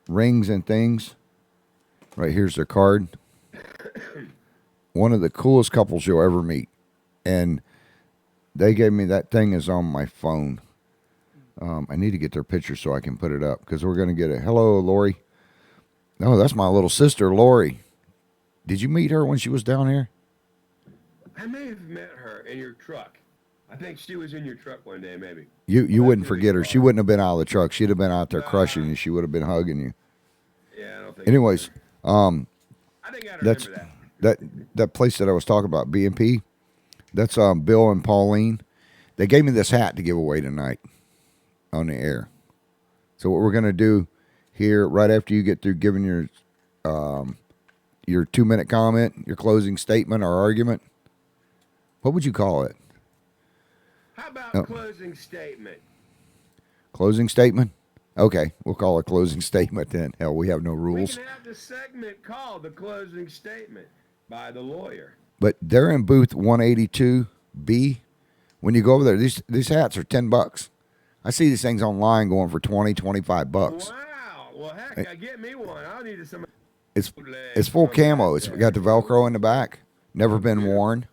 [SPEAKER 2] Rings and Things. Right here's their card. One of the coolest couples you'll ever meet. And they gave me that thing is on my phone. I need to get their picture so I can put it up because we're going to get a hello, Lori. No, that's my little sister, Lori. Did you meet her when she was down here?
[SPEAKER 3] I may have met her in your truck. I think she was in your truck one day, maybe.
[SPEAKER 2] You wouldn't forget her. She wouldn't have been out of the truck. She'd have been out there crushing you. She would have been hugging you.
[SPEAKER 3] Yeah, I don't think.
[SPEAKER 2] Anyways,
[SPEAKER 3] I think I remember
[SPEAKER 2] that place that I was talking about, B&P. That's Bill and Pauline. They gave me this hat to give away tonight on the air. So what we're gonna do here, right after you get through giving your 2-minute comment, your closing statement or argument, what would you call it?
[SPEAKER 3] How about closing statement?
[SPEAKER 2] Closing statement? Okay, we'll call it closing statement then. Hell, we have no
[SPEAKER 3] We
[SPEAKER 2] rules.
[SPEAKER 3] can have the segment called the closing statement by the lawyer.
[SPEAKER 2] But they're in booth 182B. When you go over there, these hats are $10. I see these things online going for $20, $25.
[SPEAKER 3] Wow. Well, heck, get me one. I'll need some.
[SPEAKER 2] It's
[SPEAKER 3] bootleg
[SPEAKER 2] full
[SPEAKER 3] from
[SPEAKER 2] camo.
[SPEAKER 3] that,
[SPEAKER 2] It's got the Velcro in the back. Never been worn.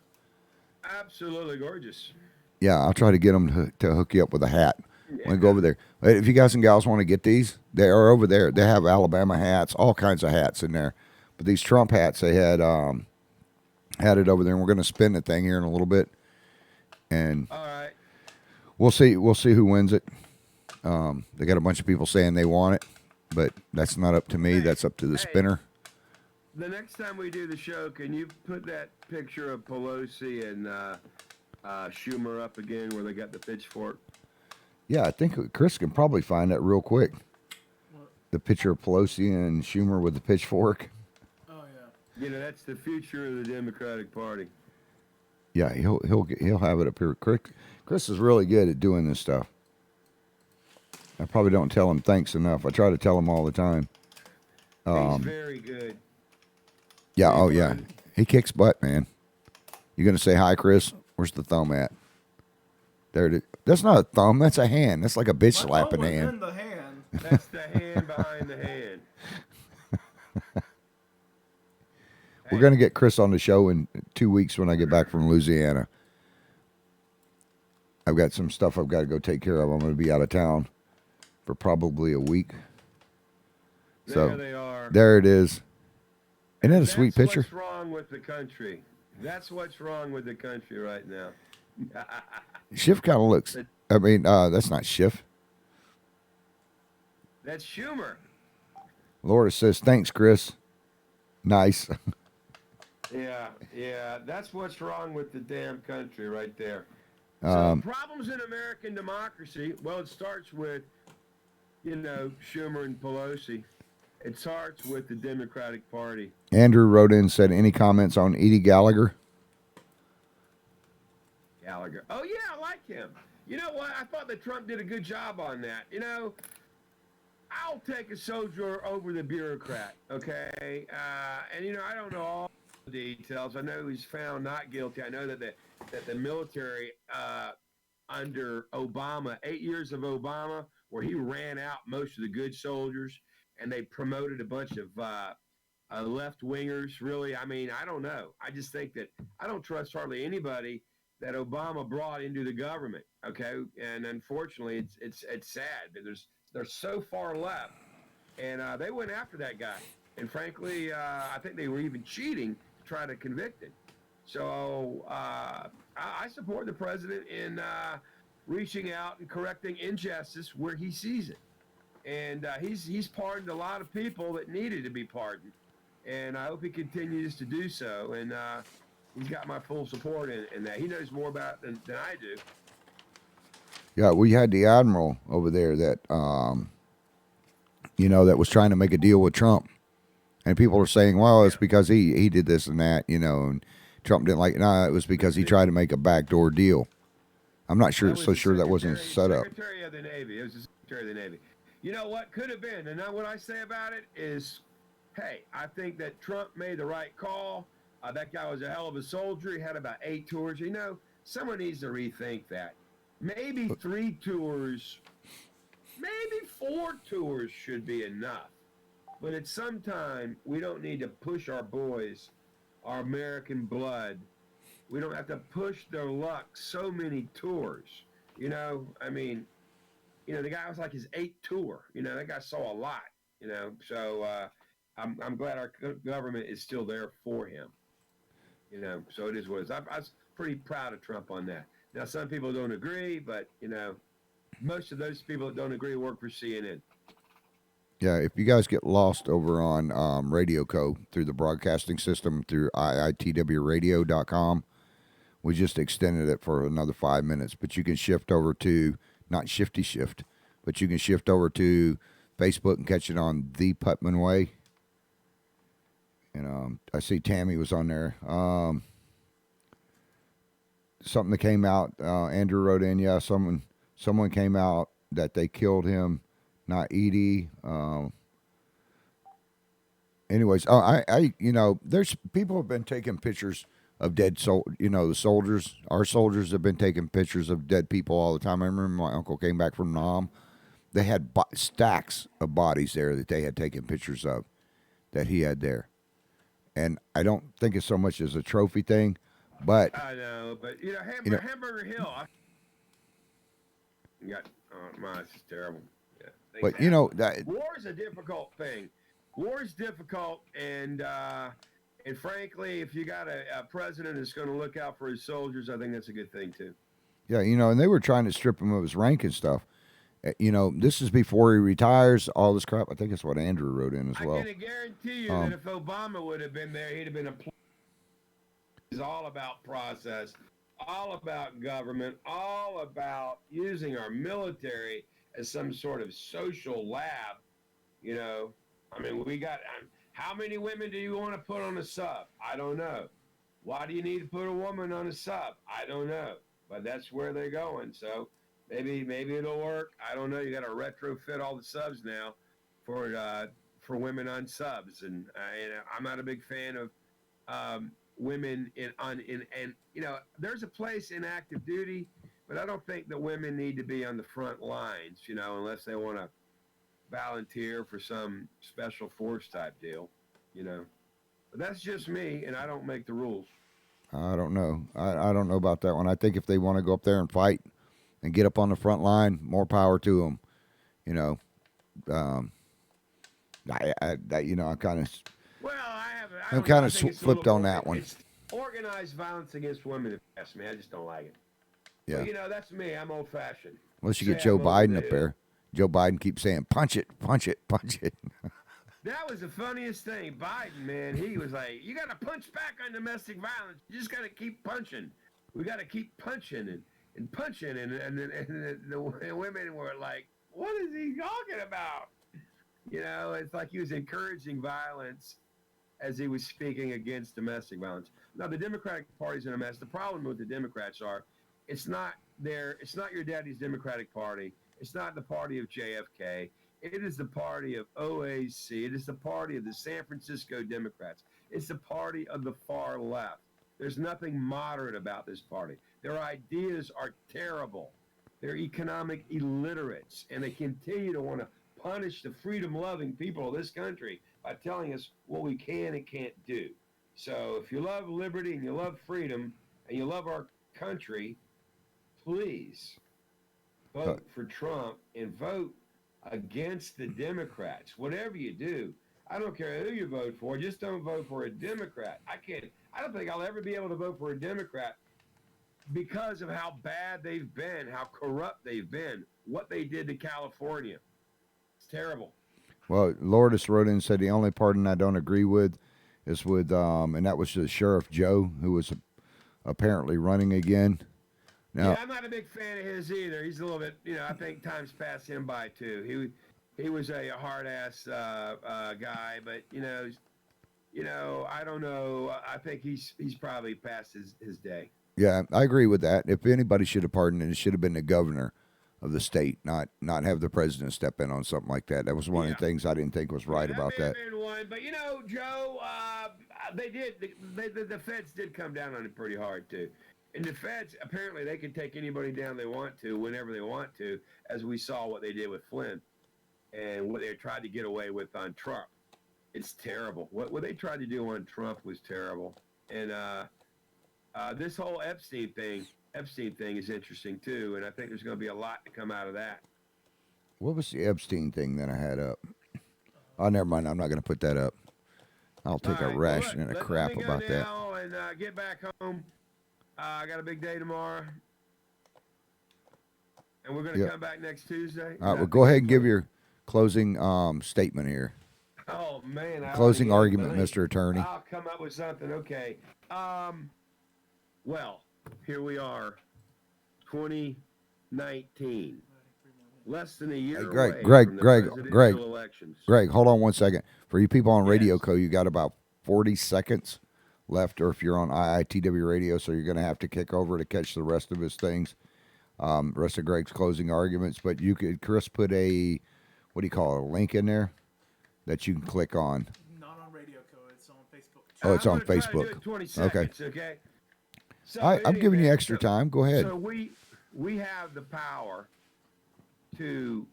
[SPEAKER 3] absolutely gorgeous.
[SPEAKER 2] Yeah, I'll try to get them to hook you up with a hat when I go
[SPEAKER 3] Yeah.
[SPEAKER 2] over there. But if you guys and gals want to get these, they are over there. They have Alabama hats, all kinds of hats in there. But these Trump hats, they had it over there, and we're going to spin the thing here in a little bit, and
[SPEAKER 3] All right.
[SPEAKER 2] we'll see who wins it. They got a bunch of people saying they want it, but that's not up to me.
[SPEAKER 3] Hey,
[SPEAKER 2] That's up to the
[SPEAKER 3] hey.
[SPEAKER 2] spinner.
[SPEAKER 3] The next time we do the show, can you put that picture of Pelosi and Schumer up again where they got the pitchfork?
[SPEAKER 2] Yeah, I think Chris can probably find that real quick.
[SPEAKER 5] What?
[SPEAKER 2] The picture of Pelosi and Schumer with the pitchfork.
[SPEAKER 5] Oh yeah.
[SPEAKER 3] You know, that's the future of the Democratic Party.
[SPEAKER 2] Yeah, he'll have it up here. Chris is really good at doing this stuff. I probably don't tell him thanks enough. I try to tell him all the time.
[SPEAKER 3] He's very good.
[SPEAKER 2] Yeah,
[SPEAKER 3] Big
[SPEAKER 2] oh yeah,
[SPEAKER 3] one.
[SPEAKER 2] he kicks butt, man. You gonna say hi, Chris? Where's the thumb at? There it is. That's not a thumb. That's a hand. That's like a bitch
[SPEAKER 5] My
[SPEAKER 2] slapping
[SPEAKER 5] thumb was
[SPEAKER 2] hand.
[SPEAKER 5] in the hand.
[SPEAKER 3] That's the hand behind the hand.
[SPEAKER 2] We're gonna get Chris on the show in 2 weeks when I get back from Louisiana. I've got some stuff I've got to go take care of. I'm gonna be out of town for probably a week. So
[SPEAKER 3] There they are.
[SPEAKER 2] there it is. Isn't that a sweet
[SPEAKER 3] That's
[SPEAKER 2] picture?
[SPEAKER 3] What's wrong with the country? That's what's wrong with the country right now.
[SPEAKER 2] Schiff kind of looks. I mean, that's not Schiff.
[SPEAKER 3] That's Schumer.
[SPEAKER 2] Laura says, thanks, Chris. Nice.
[SPEAKER 3] Yeah. That's what's wrong with the damn country right there.
[SPEAKER 2] Um,
[SPEAKER 3] So problems in American democracy. Well, it starts with, Schumer and Pelosi. It starts with the Democratic Party.
[SPEAKER 2] Andrew wrote in and said, any comments on Edie Gallagher?
[SPEAKER 3] Gallagher. Oh yeah, I like him. You know what? I thought that Trump did a good job on that. I'll take a soldier over the bureaucrat. Okay, and I don't know all the details. I know he's found not guilty. I know that the military under Obama, 8 years of Obama, where he ran out most of the good soldiers, and they promoted a bunch of left wingers. Really, I mean, I don't know. I just think that I don't trust hardly anybody that Obama brought into the government. Okay, and unfortunately, it's sad that they're so far left, and they went after that guy. And frankly, I think they were even cheating to try to convict him. So I support the president in reaching out and correcting injustice where he sees it. And he's pardoned a lot of people that needed to be pardoned. And I hope he continues to do so. And he's got my full support in that. He knows more about it than I do.
[SPEAKER 2] Yeah, we had the admiral over there that, that was trying to make a deal with Trump. And people are saying, well, it's because he did this and that, and Trump didn't like it. No, it was because he tried to make a backdoor deal. I'm not sure that wasn't set up.
[SPEAKER 3] Secretary of the Navy. It was the Secretary of the Navy. You know what could have been, and now what I say about it is, hey, I think that Trump made the right call. That guy was a hell of a soldier. He had about 8 tours. Someone needs to rethink that. Maybe 3 tours, maybe 4 tours should be enough. But at some time, we don't need to push our boys, our American blood. We don't have to push their luck so many tours. The guy was like his 8th tour. That guy saw a lot. So I'm glad our government is still there for him. So it is what it is. I was pretty proud of Trump on that. Now, some people don't agree, but, most of those people that don't agree work for CNN.
[SPEAKER 2] Yeah, if you guys get lost over on Radio Co. through the broadcasting system through IITW Radio.com, we just extended it for another 5 minutes. But you can shift over to, not Shifty Shift, but you can shift over to Facebook and catch it on The Putman Way. And I see Tammy was on there. Something that came out, Andrew wrote in, yeah, someone came out that they killed him. Not Edie. Anyways, there's people have been taking pictures of dead the soldiers. Our soldiers have been taking pictures of dead people all the time. I remember my uncle came back from Nam. They had stacks of bodies there that they had taken pictures of. that he had there. And I don't think it's so much as a trophy thing, but
[SPEAKER 3] I know, but Hamburger Hill. This is terrible. Yeah,
[SPEAKER 2] but that
[SPEAKER 3] war is a difficult thing. War is difficult, and frankly, if you got a president that's going to look out for his soldiers, I think that's a good thing too.
[SPEAKER 2] yeah, and they were trying to strip him of his rank and stuff. This is before he retires, all this crap. I think that's what Andrew wrote in as well.
[SPEAKER 3] I can guarantee you that if Obama would have been there, he'd have been It's all about process, all about government, all about using our military as some sort of social lab. We got. How many women do you want to put on a sub? I don't know. Why do you need to put a woman on a sub? I don't know. But that's where they're going. So maybe it'll work. I don't know. You got to retrofit all the subs now for women on subs, and I'm not a big fan of women there's a place in active duty, but I don't think that women need to be on the front lines, unless they want to volunteer for some special force type deal, But that's just me, and I don't make the rules.
[SPEAKER 2] I don't know. I don't know about that one. I think if they want to go up there and fight and get up on the front line, more power to them. I'm kind of flipped on that one.
[SPEAKER 3] It's organized violence against women, if you ask me. I just don't like it.
[SPEAKER 2] Yeah.
[SPEAKER 3] But, that's me. I'm old-fashioned.
[SPEAKER 2] Unless you get Joe Biden up there. Joe Biden keeps saying, punch it, punch it, punch it.
[SPEAKER 3] That was the funniest thing. Biden, man, he was like, you got to punch back on domestic violence. You just got to keep punching. We got to keep punching and punching. And the women were like, what is he talking about? It's like he was encouraging violence as he was speaking against domestic violence. Now, the Democratic Party's in a mess. The problem with the Democrats it's not your daddy's Democratic Party. It's not the party of JFK. It is the party of OAC. It is the party of the San Francisco Democrats. It's the party of the far left. There's nothing moderate about this party. Their ideas are terrible. They're economic illiterates, and they continue to want to punish the freedom-loving people of this country by telling us what we can and can't do. So if you love liberty and you love freedom and you love our country, please vote for Trump and vote against the Democrats. Whatever you do, I don't care who you vote for, just don't vote for a Democrat. I don't think I'll ever be able to vote for a Democrat because of how bad they've been, how corrupt they've been, what they did to California. It's terrible.
[SPEAKER 2] Well, Lourdes wrote in and said the only pardon I don't agree with is with, and that was the Sheriff Joe, who was apparently running again. Now,
[SPEAKER 3] yeah, I'm not a big fan of his either. He's a little bit, I think time's passed him by too. He was a hard-ass guy, but, I don't know. I think he's probably past his day.
[SPEAKER 2] Yeah, I agree with that. If anybody should have pardoned it should have been the governor of the state, not have the president step in on something like that. That was one of the things I didn't think was right about that.
[SPEAKER 3] Been one, but Joe, they did. The feds did come down on it pretty hard too. And the feds, apparently, they can take anybody down they want to, whenever they want to, as we saw what they did with Flynn and what they tried to get away with on Trump. It's terrible. What they tried to do on Trump was terrible. And this whole Epstein thing is interesting too, and I think there's going to be a lot to come out of that.
[SPEAKER 2] What was the Epstein thing that I had up? Oh, never mind. I'm not going to put that up. I'll take a ration and a crap about that.
[SPEAKER 3] Now and get back home. I got a big day tomorrow, and we're going to come back next Tuesday.
[SPEAKER 2] All right, well, go ahead and give your closing statement here.
[SPEAKER 3] Oh, man.
[SPEAKER 2] Closing argument, Mr. Attorney.
[SPEAKER 3] I'll come up with something. Okay. Well, here we are, 2019. Less than a year away from the presidential elections.
[SPEAKER 2] Greg, hold on one second. For you people on Radio Co, you got about 40 seconds left, or if you're on IITW Radio, so you're going to have to kick over to catch the rest of his things, rest of Greg's closing arguments. But you could, Chris, put a, what do you call it, a link in there that you can click on.
[SPEAKER 5] Not on Radio Co, it's on Facebook.
[SPEAKER 2] Oh, it's on Facebook.
[SPEAKER 3] Try to do it in 20 seconds, okay? So
[SPEAKER 2] I'm giving you extra time. Go ahead.
[SPEAKER 3] So we have the power to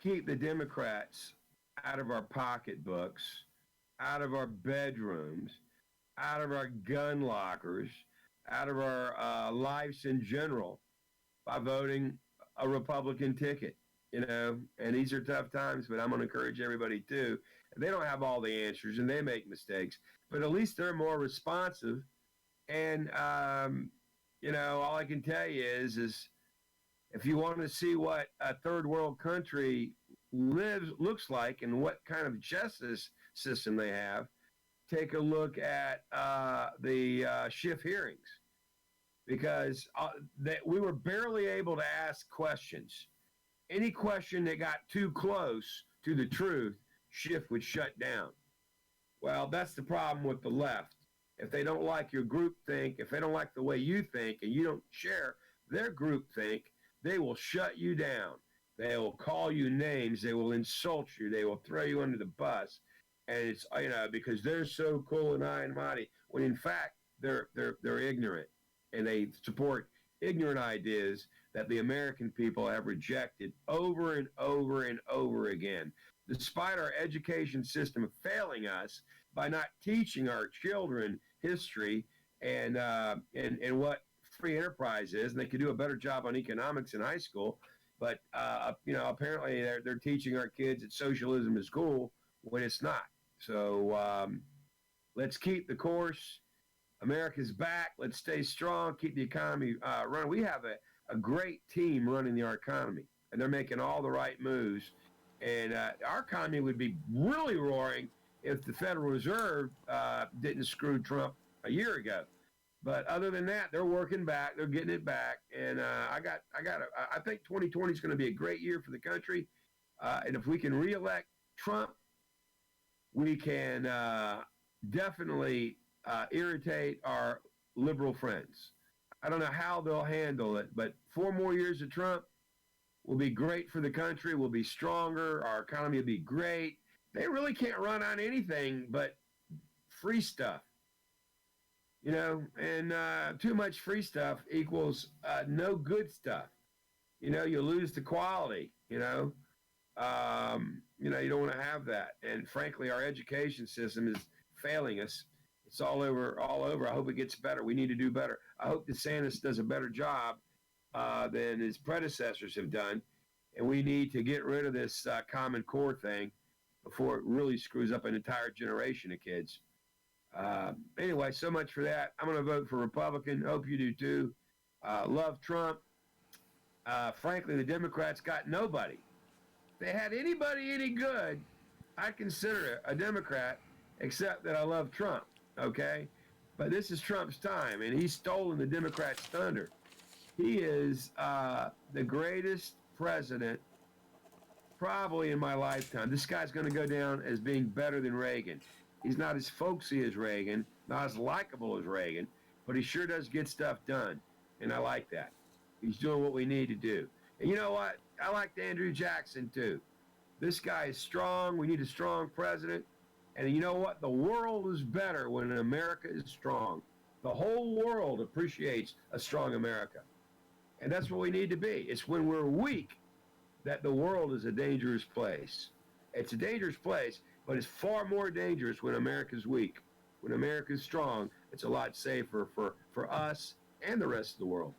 [SPEAKER 3] keep the Democrats out of our pocketbooks out of our bedrooms, out of our gun lockers, out of our lives in general by voting a Republican ticket. And these are tough times, but I'm going to encourage everybody too. They don't have all the answers and they make mistakes, but at least they're more responsive. And, all I can tell you is if you want to see what a third world country looks like and what kind of justice system they have, take a look at the Schiff hearings, because we were barely able to ask questions. Any question that got too close to the truth, Schiff would shut down. Well, that's the problem with the left. If they don't like your group think, if they don't like the way you think, and you don't share their group think, they will shut you down. They will call you names. They will insult you. They will throw you under the bus. And it's, because they're so cool and high and mighty, when in fact they're ignorant, and they support ignorant ideas that the American people have rejected over and over and over again, despite our education system failing us by not teaching our children history and what free enterprise is. And they could do a better job on economics in high school, but apparently they're teaching our kids that socialism is cool when it's not. So let's keep the course. America's back. Let's stay strong. Keep the economy running. We have a great team running our economy, and they're making all the right moves. And our economy would be really roaring if the Federal Reserve didn't screw Trump a year ago. But other than that, they're working back. They're getting it back. And I think 2020 is going to be a great year for the country. And if we can reelect Trump, we can definitely irritate our liberal friends. I don't know how they'll handle it, but 4 more years of Trump will be great for the country. We'll be stronger. Our economy will be great. They really can't run on anything but free stuff, and too much free stuff equals no good stuff. You lose the quality, you don't want to have that. And frankly, our education system is failing us. It's all over. I hope it gets better. We need to do better. I hope DeSantis does a better job than his predecessors have done. And we need to get rid of this Common Core thing before it really screws up an entire generation of kids. Anyway, so much for that. I'm going to vote for Republican. Hope you do too. Love Trump. Frankly, the Democrats got nobody. If they had anybody any good, I consider a Democrat, except that I love Trump. Okay? But this is Trump's time, and he's stolen the Democrats' thunder. He is the greatest president probably in my lifetime. This guy's going to go down as being better than Reagan. He's not as folksy as Reagan, not as likable as Reagan, but he sure does get stuff done, and I like that. He's doing what we need to do. And you know what? I liked Andrew Jackson, too. This guy is strong. We need a strong president. And you know what? The world is better when America is strong. The whole world appreciates a strong America. And that's what we need to be. It's when we're weak that the world is a dangerous place. It's a dangerous place, but it's far more dangerous when America's weak. When America's strong, it's a lot safer for us and the rest of the world.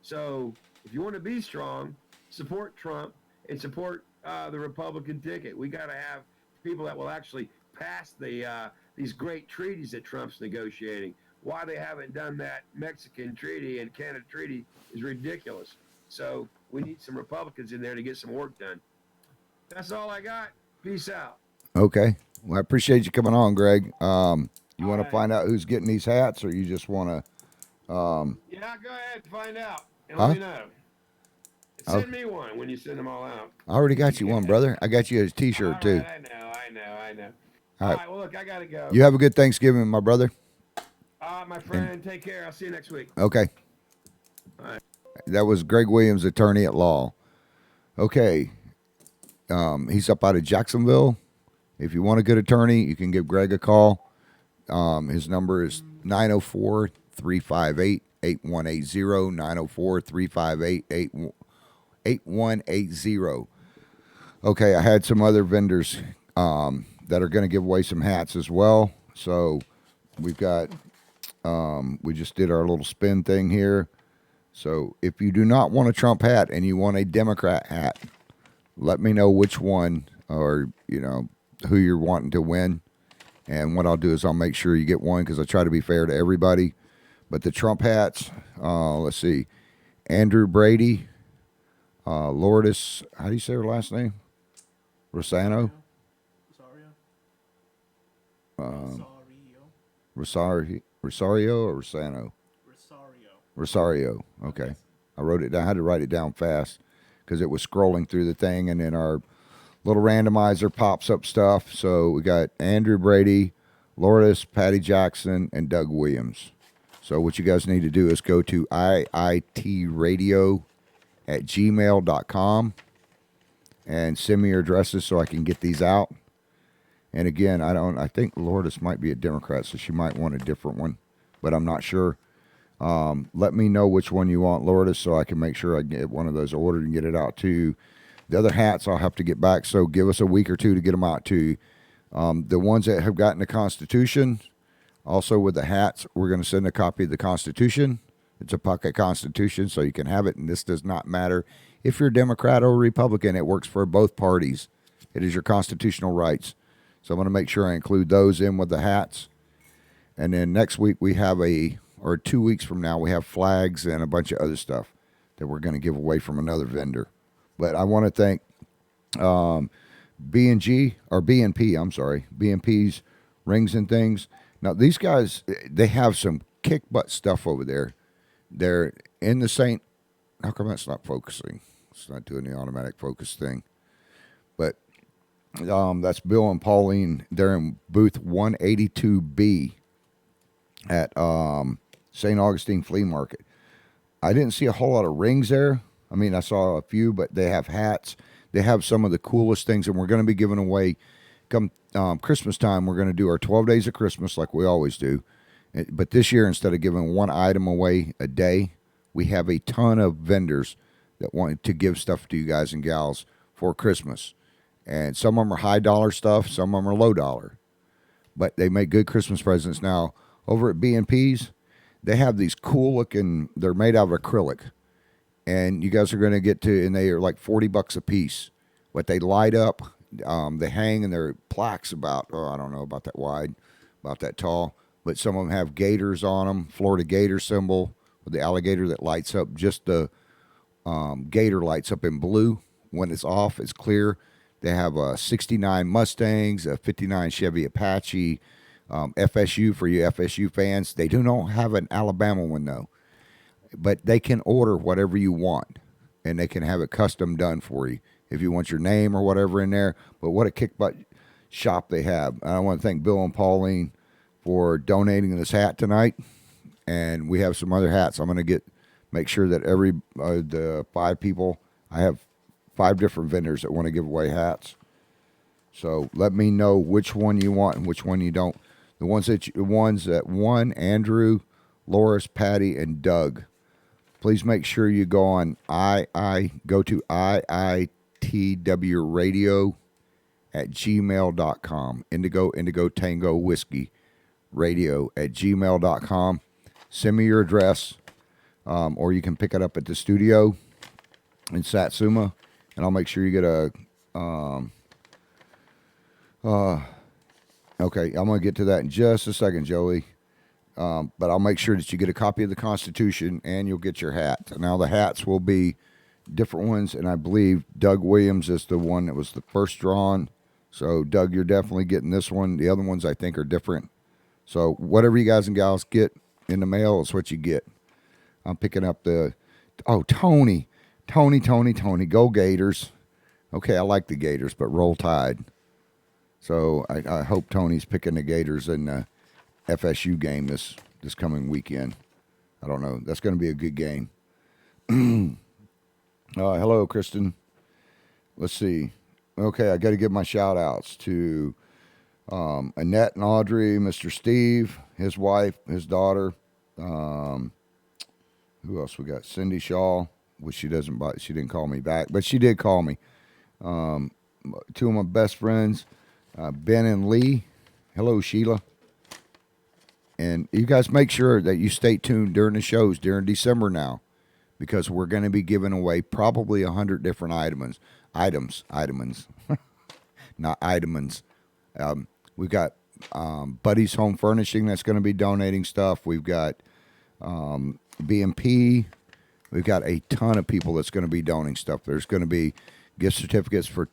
[SPEAKER 3] So if you want to be strong, support Trump and support the Republican ticket. We got to have people that will actually pass these great treaties that Trump's negotiating. Why they haven't done that Mexican treaty and Canada treaty is ridiculous. So we need some Republicans in there to get some work done. That's all I got. Peace out.
[SPEAKER 2] Okay. Well, I appreciate you coming on, Greg. You want to
[SPEAKER 3] right.
[SPEAKER 2] find out who's getting these hats, or you just want to?
[SPEAKER 3] Yeah, go ahead and find out. And let me know. Send me one when you send them all out.
[SPEAKER 2] I already got you one, brother. I got you a T-shirt, too.
[SPEAKER 3] Right, I know. All right, well, look, I got to go.
[SPEAKER 2] You have a good Thanksgiving, my brother.
[SPEAKER 3] My friend, take care. I'll see you next week.
[SPEAKER 2] Okay.
[SPEAKER 3] All right.
[SPEAKER 2] That was Greg Williams, attorney at law. Okay. He's up out of Jacksonville. If you want a good attorney, you can give Greg a call. His number is 904-358-8180, 904-358-8180. Okay, I had some other vendors that are going to give away some hats as well. So we've got, we just did our little spin thing here. So if you do not want a Trump hat and you want a Democrat hat, let me know which one, or, you know, who you're wanting to win. And what I'll do is I'll make sure you get one, because I try to be fair to everybody. But the Trump hats, let's see, Andrew Brady, Lourdes, how do you say her last name? Rosario? Rosario or Rosano? Rosario. Okay. I wrote it down. I had to write it down fast because it was scrolling through the thing, and then our little randomizer pops up stuff. So we got Andrew Brady, Lourdes, Patty Jackson, and Doug Williams. So what you guys need to do is go to IITRadio@gmail.com and send me your addresses so I can get these out. And again, I think Lourdes might be a Democrat, so she might want a different one, but I'm not sure. Let me know which one you want, Lourdes, so I can make sure I get one of those ordered and get it out to you. The other hats I'll have to get back, so give us a week or two to get them out to you. The ones that have gotten the Constitution, also with the hats, we're going to send a copy of the Constitution. It's a pocket Constitution, so you can have it, and this does not matter if you're Democrat or Republican. It works for both parties. It is your constitutional rights. So I'm going to make sure I include those in with the hats. And then next week we have or 2 weeks from now, we have flags and a bunch of other stuff that we're going to give away from another vendor. But I want to thank BNP's Rings and Things. Now, these guys, they have some kick butt stuff over there. They're in the St. How come that's not focusing? It's not doing the automatic focus thing. But that's Bill and Pauline. They're in booth 182B at St. Augustine Flea Market. I didn't see a whole lot of rings there. I mean, I saw a few, but they have hats. They have some of the coolest things, and we're going to be giving away, come Christmas time, we're going to do our 12 days of Christmas like we always do. But this year, instead of giving one item away a day, we have a ton of vendors that want to give stuff to you guys and gals for Christmas. And some of them are high dollar stuff, some of them are low dollar. But they make good Christmas presents. Now, over at B&P's, they have these cool looking, they're made out of acrylic. And you guys are going to get to, and they are like $40 a piece. But they light up, they hang, and they're plaques about, I don't know, about that wide, about that tall. But some of them have gators on them, Florida Gator symbol with the alligator that lights up. Just the gator lights up in blue. When it's off, it's clear. They have 69 Mustangs, a 59 Chevy Apache, FSU for you FSU fans. They do not have an Alabama one, though. But they can order whatever you want, and they can have it custom done for you if you want your name or whatever in there. But what a kick-butt shop they have. I want to thank Bill and Pauline for donating this hat tonight, and we have some other hats. I'm going to make sure that the 5 people, I have 5 different vendors that want to give away hats. So let me know which one you want and which one you don't. The ones that won, Andrew, Loris, Patty, and Doug. Please make sure you go on go to IITW Radio at gmail.com. Indigo Tango Whiskey Radio at gmail.com. Send me your address, or you can pick it up at the studio in Satsuma, and I'll make sure you get okay, I'm going to get to that in just a second, Joey. But I'll make sure that you get a copy of the Constitution, and you'll get your hat. Now, the hats will be different ones, and I believe Doug Williams is the one that was the first drawn. So, Doug, you're definitely getting this one. The other ones, I think, are different. So, whatever you guys and gals get in the mail is what you get. I'm picking up Tony. Go Gators. Okay, I like the Gators, but roll Tide. So, I hope Tony's picking the Gators in the FSU game this coming weekend. I don't know. That's going to be a good game. Hello, Kristen. Let's see. Okay, I got to give my shout-outs to Annette and Audrey, Mr. Steve, his wife, his daughter. Who else we got? Cindy Shaw, which she didn't call me back, but she did call me. 2 of my best friends, Ben and Lee. Hello, Sheila. And you guys make sure that you stay tuned during the shows during December now, because we're going to be giving away probably 100 different items, not itemens. We've got Buddy's Home Furnishing that's going to be donating stuff. We've got BMP. We've got a ton of people that's going to be donating stuff. There's going to be gift certificates for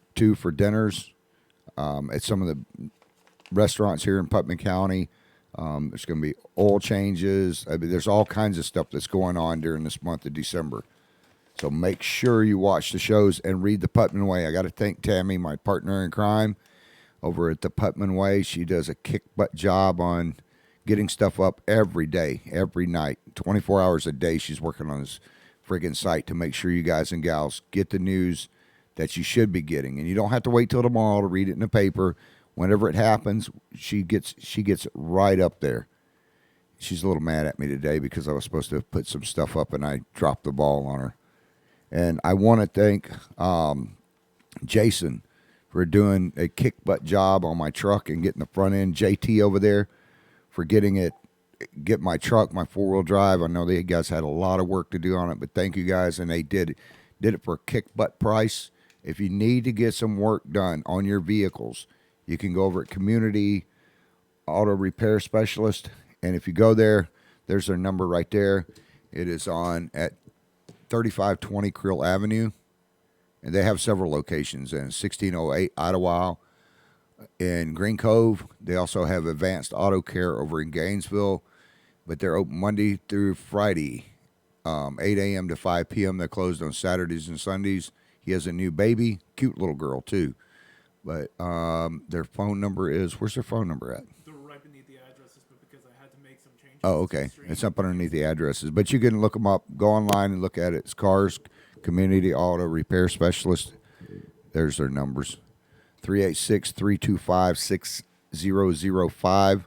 [SPEAKER 2] dinners at some of the restaurants here in Putnam County. There's going to be oil changes. I mean, there's all kinds of stuff that's going on during this month of December. So make sure you watch the shows and read the Putman Way. I got to thank Tammy, my partner in crime, over at the Putman Way. She does a kick-butt job on getting stuff up every day, every night, 24 hours a day. She's working on this friggin' site to make sure you guys and gals get the news that you should be getting. And you don't have to wait till tomorrow to read it in the paper. Whenever it happens, she gets it right up there. She's a little mad at me today because I was supposed to put some stuff up and I dropped the ball on her. And I want to thank Jason for doing a kick-butt job on my truck and getting the front end. JT over there for get my truck, my four-wheel drive. I know they guys had a lot of work to do on it, but thank you guys, and they did it for a kick-butt price. If you need to get some work done on your vehicles, you can go over at Community Auto Repair Specialist, and if you go there, there's their number right there. It is on at 3520 Creel Avenue, and they have several locations in 1608 Idlewild. In Green Cove, they also have Advanced Auto Care over in Gainesville, but they're open Monday through Friday, 8 a.m. to 5 p.m. They're closed on Saturdays and Sundays. He has a new baby, cute little girl too. But their phone number is, where's their phone number at?
[SPEAKER 5] They're right beneath the addresses, but because I had to make some changes.
[SPEAKER 2] Oh, okay. It's up underneath the addresses. But you can look them up. Go online and look at it. It's Cars Community Auto Repair Specialist. There's their numbers. 386-325-6005.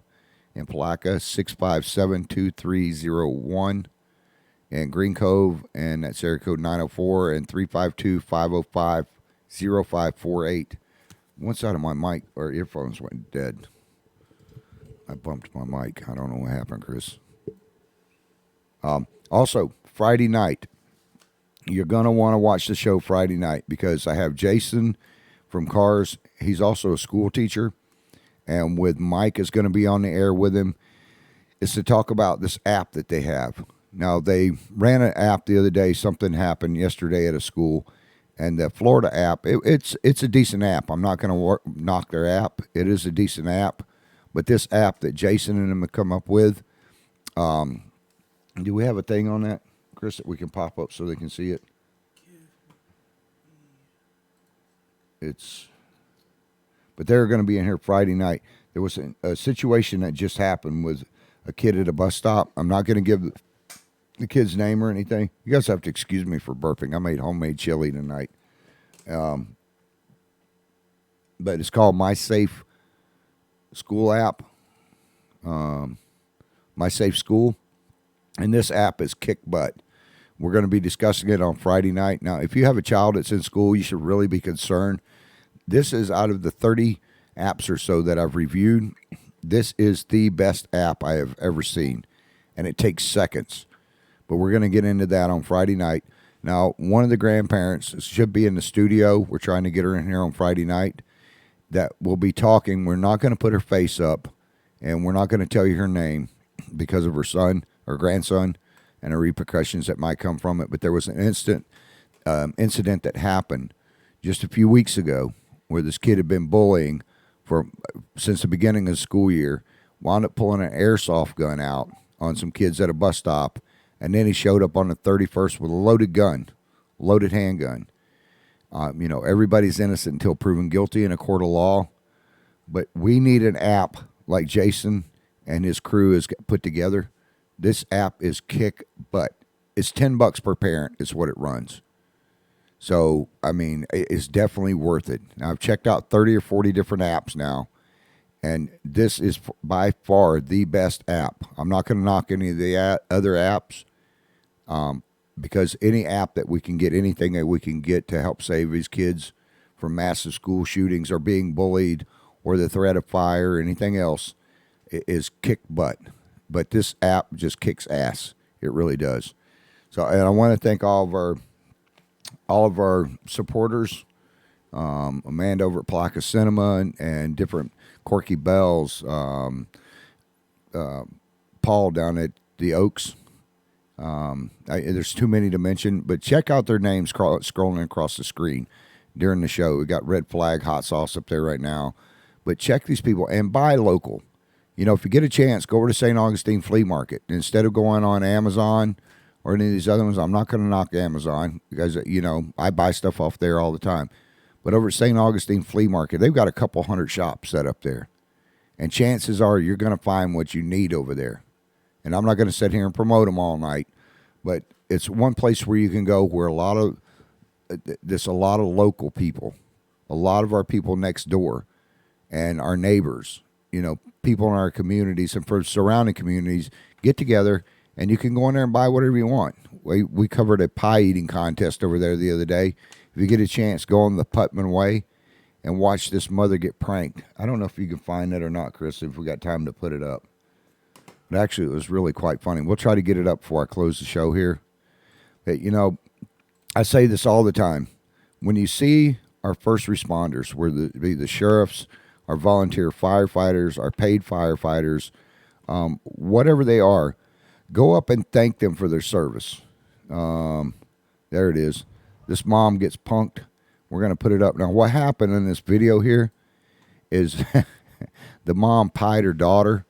[SPEAKER 2] And Palaca, 657-2301. And Green Cove, and that's area code 904 and 352-505-0548. One side of my mic or earphones went dead. I bumped my mic. I don't know what happened, Chris. Also, Friday night, you're going to want to watch the show Friday night because I have Jason from Cars. He's also a school teacher. And with Mike is going to be on the air with him. It's to talk about this app that they have. Now, they ran an app the other day. Something happened yesterday at a school. And the Florida app, it's a decent app. I'm not going to knock their app. It is a decent app. But this app that Jason and them have come up with, do we have a thing on that, Chris, that we can pop up so they can see it? But they're going to be in here Friday night. There was a situation that just happened with a kid at a bus stop. I'm not going to give the kid's name or anything. You guys have to excuse me for burping. I made homemade chili tonight. But it's called My Safe School app. My Safe School. And this app is kick butt. We're going to be discussing it on Friday night. Now, if you have a child that's in school, you should really be concerned. This is out of the 30 apps or so that I've reviewed. This is the best app I have ever seen. And it takes seconds. But we're going to get into that on Friday night. Now, one of the grandparents should be in the studio. We're trying to get her in here on Friday night. That will be talking. We're not going to put her face up. And we're not going to tell you her name because of her son or grandson and the repercussions that might come from it. But there was an incident that happened just a few weeks ago where this kid had been bullying since the beginning of the school year, wound up pulling an airsoft gun out on some kids at a bus stop. And then he showed up on the 31st with a loaded handgun. Everybody's innocent until proven guilty in a court of law. But we need an app like Jason and his crew has put together. This app is kick butt. It's $10 per parent is what it runs. So, it's definitely worth it. Now, I've checked out 30 or 40 different apps now. And this is by far the best app. I'm not going to knock any of the other apps. Because any app that we can get, anything that we can get to help save these kids from massive school shootings or being bullied or the threat of fire or anything else is kick butt. But this app just kicks ass. It really does. So, and I want to thank all of our supporters, Amanda over at Plaka Cinema and different Corky Bells, Paul down at the Oaks. There's too many to mention, but check out their names scrolling across the screen during the show. We got Red Flag Hot Sauce up there right now. But check these people and buy local. You know, if you get a chance, go over to St. Augustine Flea Market. Instead of going on Amazon or any of these other ones, I'm not going to knock Amazon because, you know, I buy stuff off there all the time. But over at St. Augustine Flea Market, they've got a couple hundred shops set up there. And chances are you're going to find what you need over there. And I'm not going to sit here and promote them all night, but it's one place where you can go where there's a lot of local people, a lot of our people next door and our neighbors, you know, people in our communities and for surrounding communities get together and you can go in there and buy whatever you want. We covered a pie eating contest over there the other day. If you get a chance, go on the Putman Way and watch this mother get pranked. I don't know if you can find that or not, Chris, if we got time to put it up. But actually, it was really quite funny. We'll try to get it up before I close the show here. But, you know, I say this all the time. When you see our first responders, whether it be the sheriffs, our volunteer firefighters, our paid firefighters, whatever they are, go up and thank them for their service. There it is. This mom gets punked. We're going to put it up. Now, what happened in this video here is the mom pied her daughter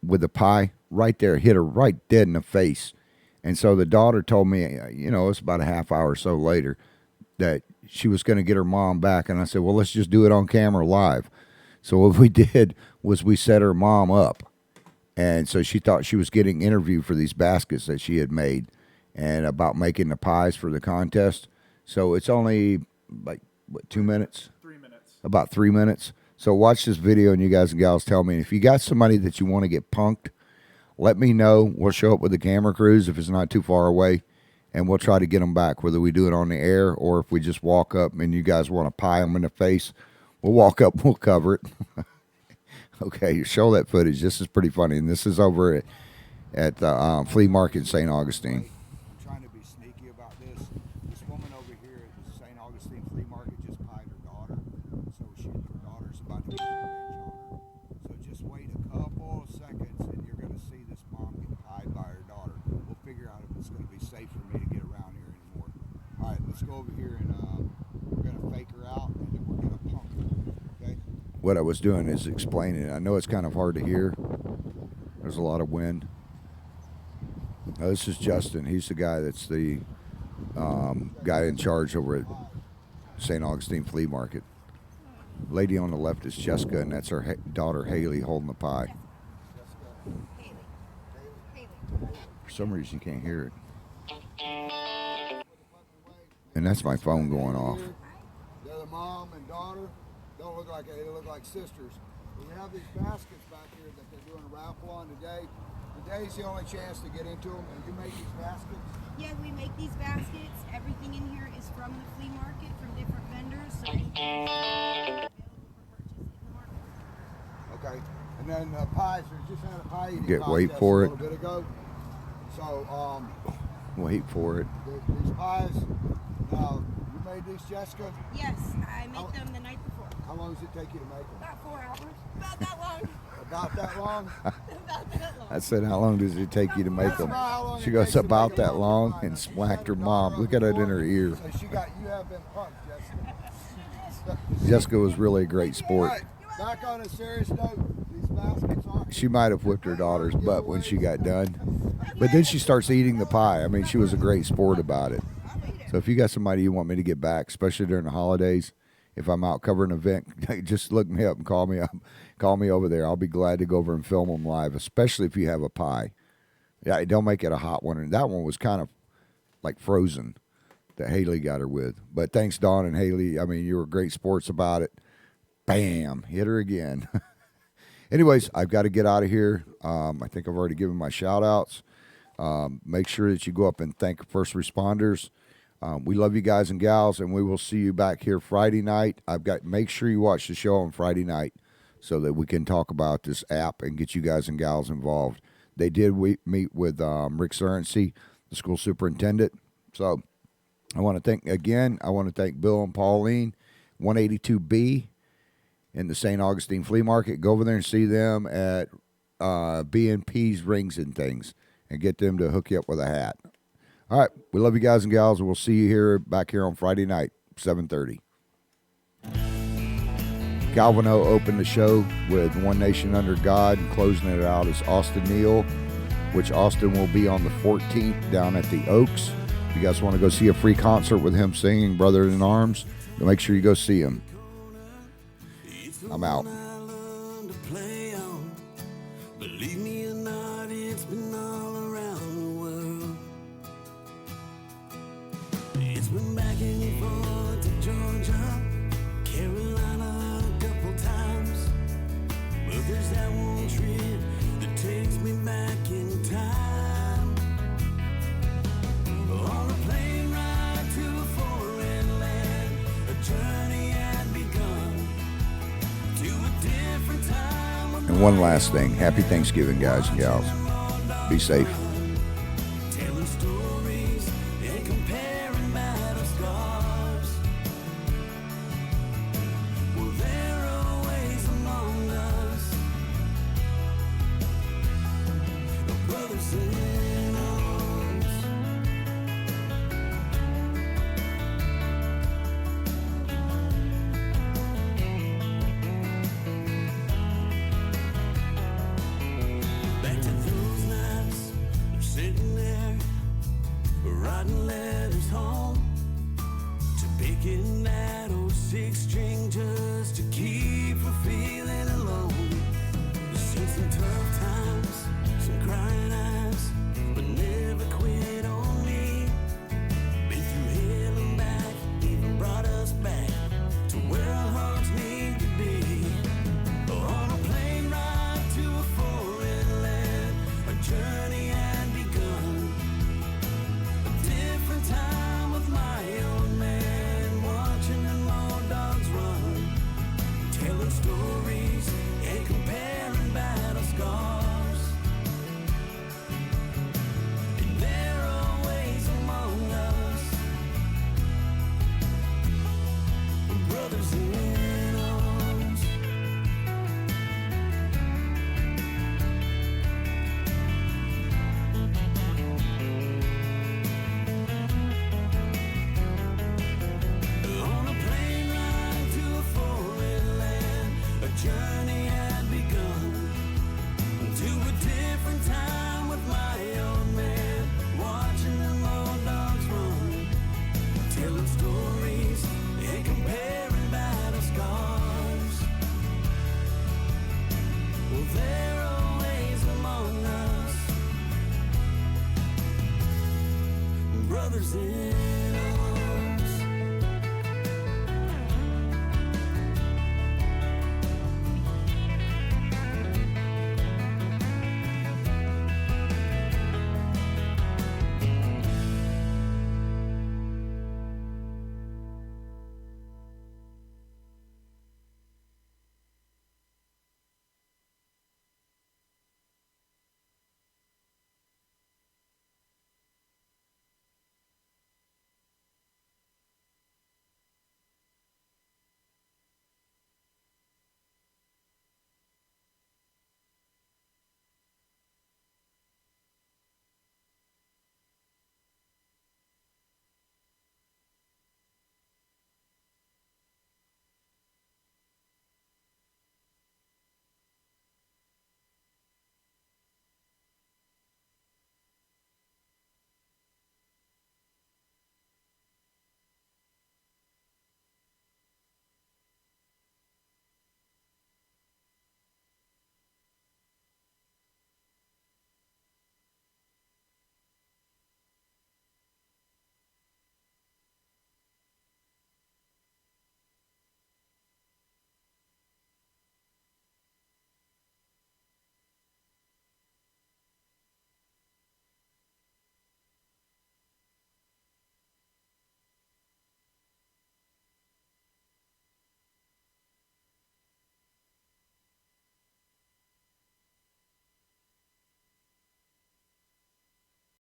[SPEAKER 2] with the pie right there, hit her right dead in the face. And so the daughter told me, you know, it's about a half hour or so later, that she was going to get her mom back. And I said, well, let's just do it on camera live. So what we did was we set her mom up. And so she thought she was getting interviewed for these baskets that she had made and about making the pies for the contest. So it's only like, what, 2 minutes?
[SPEAKER 5] 3 minutes.
[SPEAKER 2] About 3 minutes. So watch this video and you guys and gals tell me if you got somebody that you want to get punked, let me know. We'll show up with the camera crews if it's not too far away, and we'll try to get them back, whether we do it on the air or if we just walk up and you guys want to pie them in the face, we'll walk up, we'll cover it. Okay, show that footage. This is pretty funny, and this is over at the flea market in St. Augustine. I'm trying to be sneaky about this. This woman over here at the St. Augustine Flea Market just pied her daughter, so her daughter's about to get revenge on her. So just wait a couple of seconds, and you're going to see this mom get pied by her daughter. We'll figure out if it's going to be safe for me to get around here anymore. All right, let's go over here, and we're going to fake her out, and then we're going to punk her. Okay? What I was doing is explaining. I know it's kind of hard to hear. There's a lot of wind. This is Justin. He's the guy that's the guy in charge over at St. Augustine Flea Market. Lady on the left is Jessica, and that's her daughter Haley holding the pie. For some reason, you can't hear it. And that's my phone going off.
[SPEAKER 6] They're the mom and daughter. Don't look like they look like sisters. We have these baskets back here that they're doing a raffle on today. Today's the only chance to get into them. And you make these baskets?
[SPEAKER 7] Yeah, we make these baskets. Everything in here is from the flea market, from different vendors. So anything is available for purchase in the market.
[SPEAKER 6] Okay. And then pies. We just had a pie eating
[SPEAKER 2] Wait
[SPEAKER 6] contest
[SPEAKER 2] for
[SPEAKER 6] a
[SPEAKER 2] it.
[SPEAKER 6] little bit ago. So
[SPEAKER 2] Wait for it.
[SPEAKER 6] these pies. Now you made these, Jessica?
[SPEAKER 7] Yes, I make them the night before.
[SPEAKER 6] How long does it take you to make them?
[SPEAKER 7] About 4 hours. About that long.
[SPEAKER 6] About that long?
[SPEAKER 7] About that long.
[SPEAKER 2] I said, how long does it take you to make them?
[SPEAKER 6] About how long
[SPEAKER 2] She
[SPEAKER 6] it
[SPEAKER 2] goes,
[SPEAKER 6] takes to
[SPEAKER 2] about
[SPEAKER 6] make
[SPEAKER 2] that
[SPEAKER 6] them.
[SPEAKER 2] long,
[SPEAKER 6] Right.
[SPEAKER 2] and
[SPEAKER 6] She
[SPEAKER 2] smacked her
[SPEAKER 6] had
[SPEAKER 2] mom.
[SPEAKER 6] daughter
[SPEAKER 2] Look at
[SPEAKER 6] on
[SPEAKER 2] it
[SPEAKER 6] the
[SPEAKER 2] in her ear.
[SPEAKER 6] So you have been punked, Jessica.
[SPEAKER 2] Jessica was really a great sport.
[SPEAKER 6] Right. Back on a serious note, these baskets aren't.
[SPEAKER 2] She might have whipped her daughter's butt when she got done. But then she starts eating the pie. I mean, she was a great sport about it. So if you got somebody you want me to get back, especially during the holidays, if I'm out covering an event, just look me up and call me up. Call me over there. I'll be glad to go over and film them live, especially if you have a pie. Yeah, don't make it a hot one. And that one was kind of like frozen that Haley got her with. But thanks, Dawn and Haley. I mean, you were great sports about it. Bam, hit her again. Anyways, I've got to get out of here. I think I've already given my shout-outs. Make sure that you go up and thank first responders. We love you guys and gals, and we will see you back here Friday night. Make sure you watch the show on Friday night. so that we can talk about this app and get you guys and gals involved. They did meet with Rick Surrency, the school superintendent. So I want to thank Bill and Pauline, 182B in the St. Augustine Flea Market. Go over there and see them at B&P's Rings and Things and get them to hook you up with a hat. All right, we love you guys and gals, and we'll see you back here on Friday night, 7:30. Calvin O opened the show with One Nation Under God, and closing it out is Austin Neal, which Austin will be on the 14th down at the Oaks. If you guys want to go see a free concert with him singing Brother in Arms, make sure you go see him. I'm out.
[SPEAKER 1] Believe me or not, it's been all around the world. It's been back and forth to Georgia, Carolina a couple times. But there's that one trip that takes me back in time. On a plane ride to a foreign land, a journey had begun to a different time.
[SPEAKER 2] And one last thing. Happy Thanksgiving, guys and gals. Be safe.
[SPEAKER 1] Telling stories and comparing battle scars. Well, they're always among us. The brothers in arms. Back to those nights, I'm sitting there, writing letters home, to picking that old 6-string just to keep from feeling alone. Seen some tough times, some crying eyes, but never quit on me. Been through hell and back, even brought us back to where our hearts need to be. On a plane ride to a foreign land, a journey had begun. A different time with my old man, watching them old dogs run, telling stories and comparing battle scars. And they're always among us, brothers in arms. On a plane ride to a foreign land, a journey had begun to a different time with my old man, watching them old dogs run, telling stories and comparing battle scars. Well, they're always among us, brothers in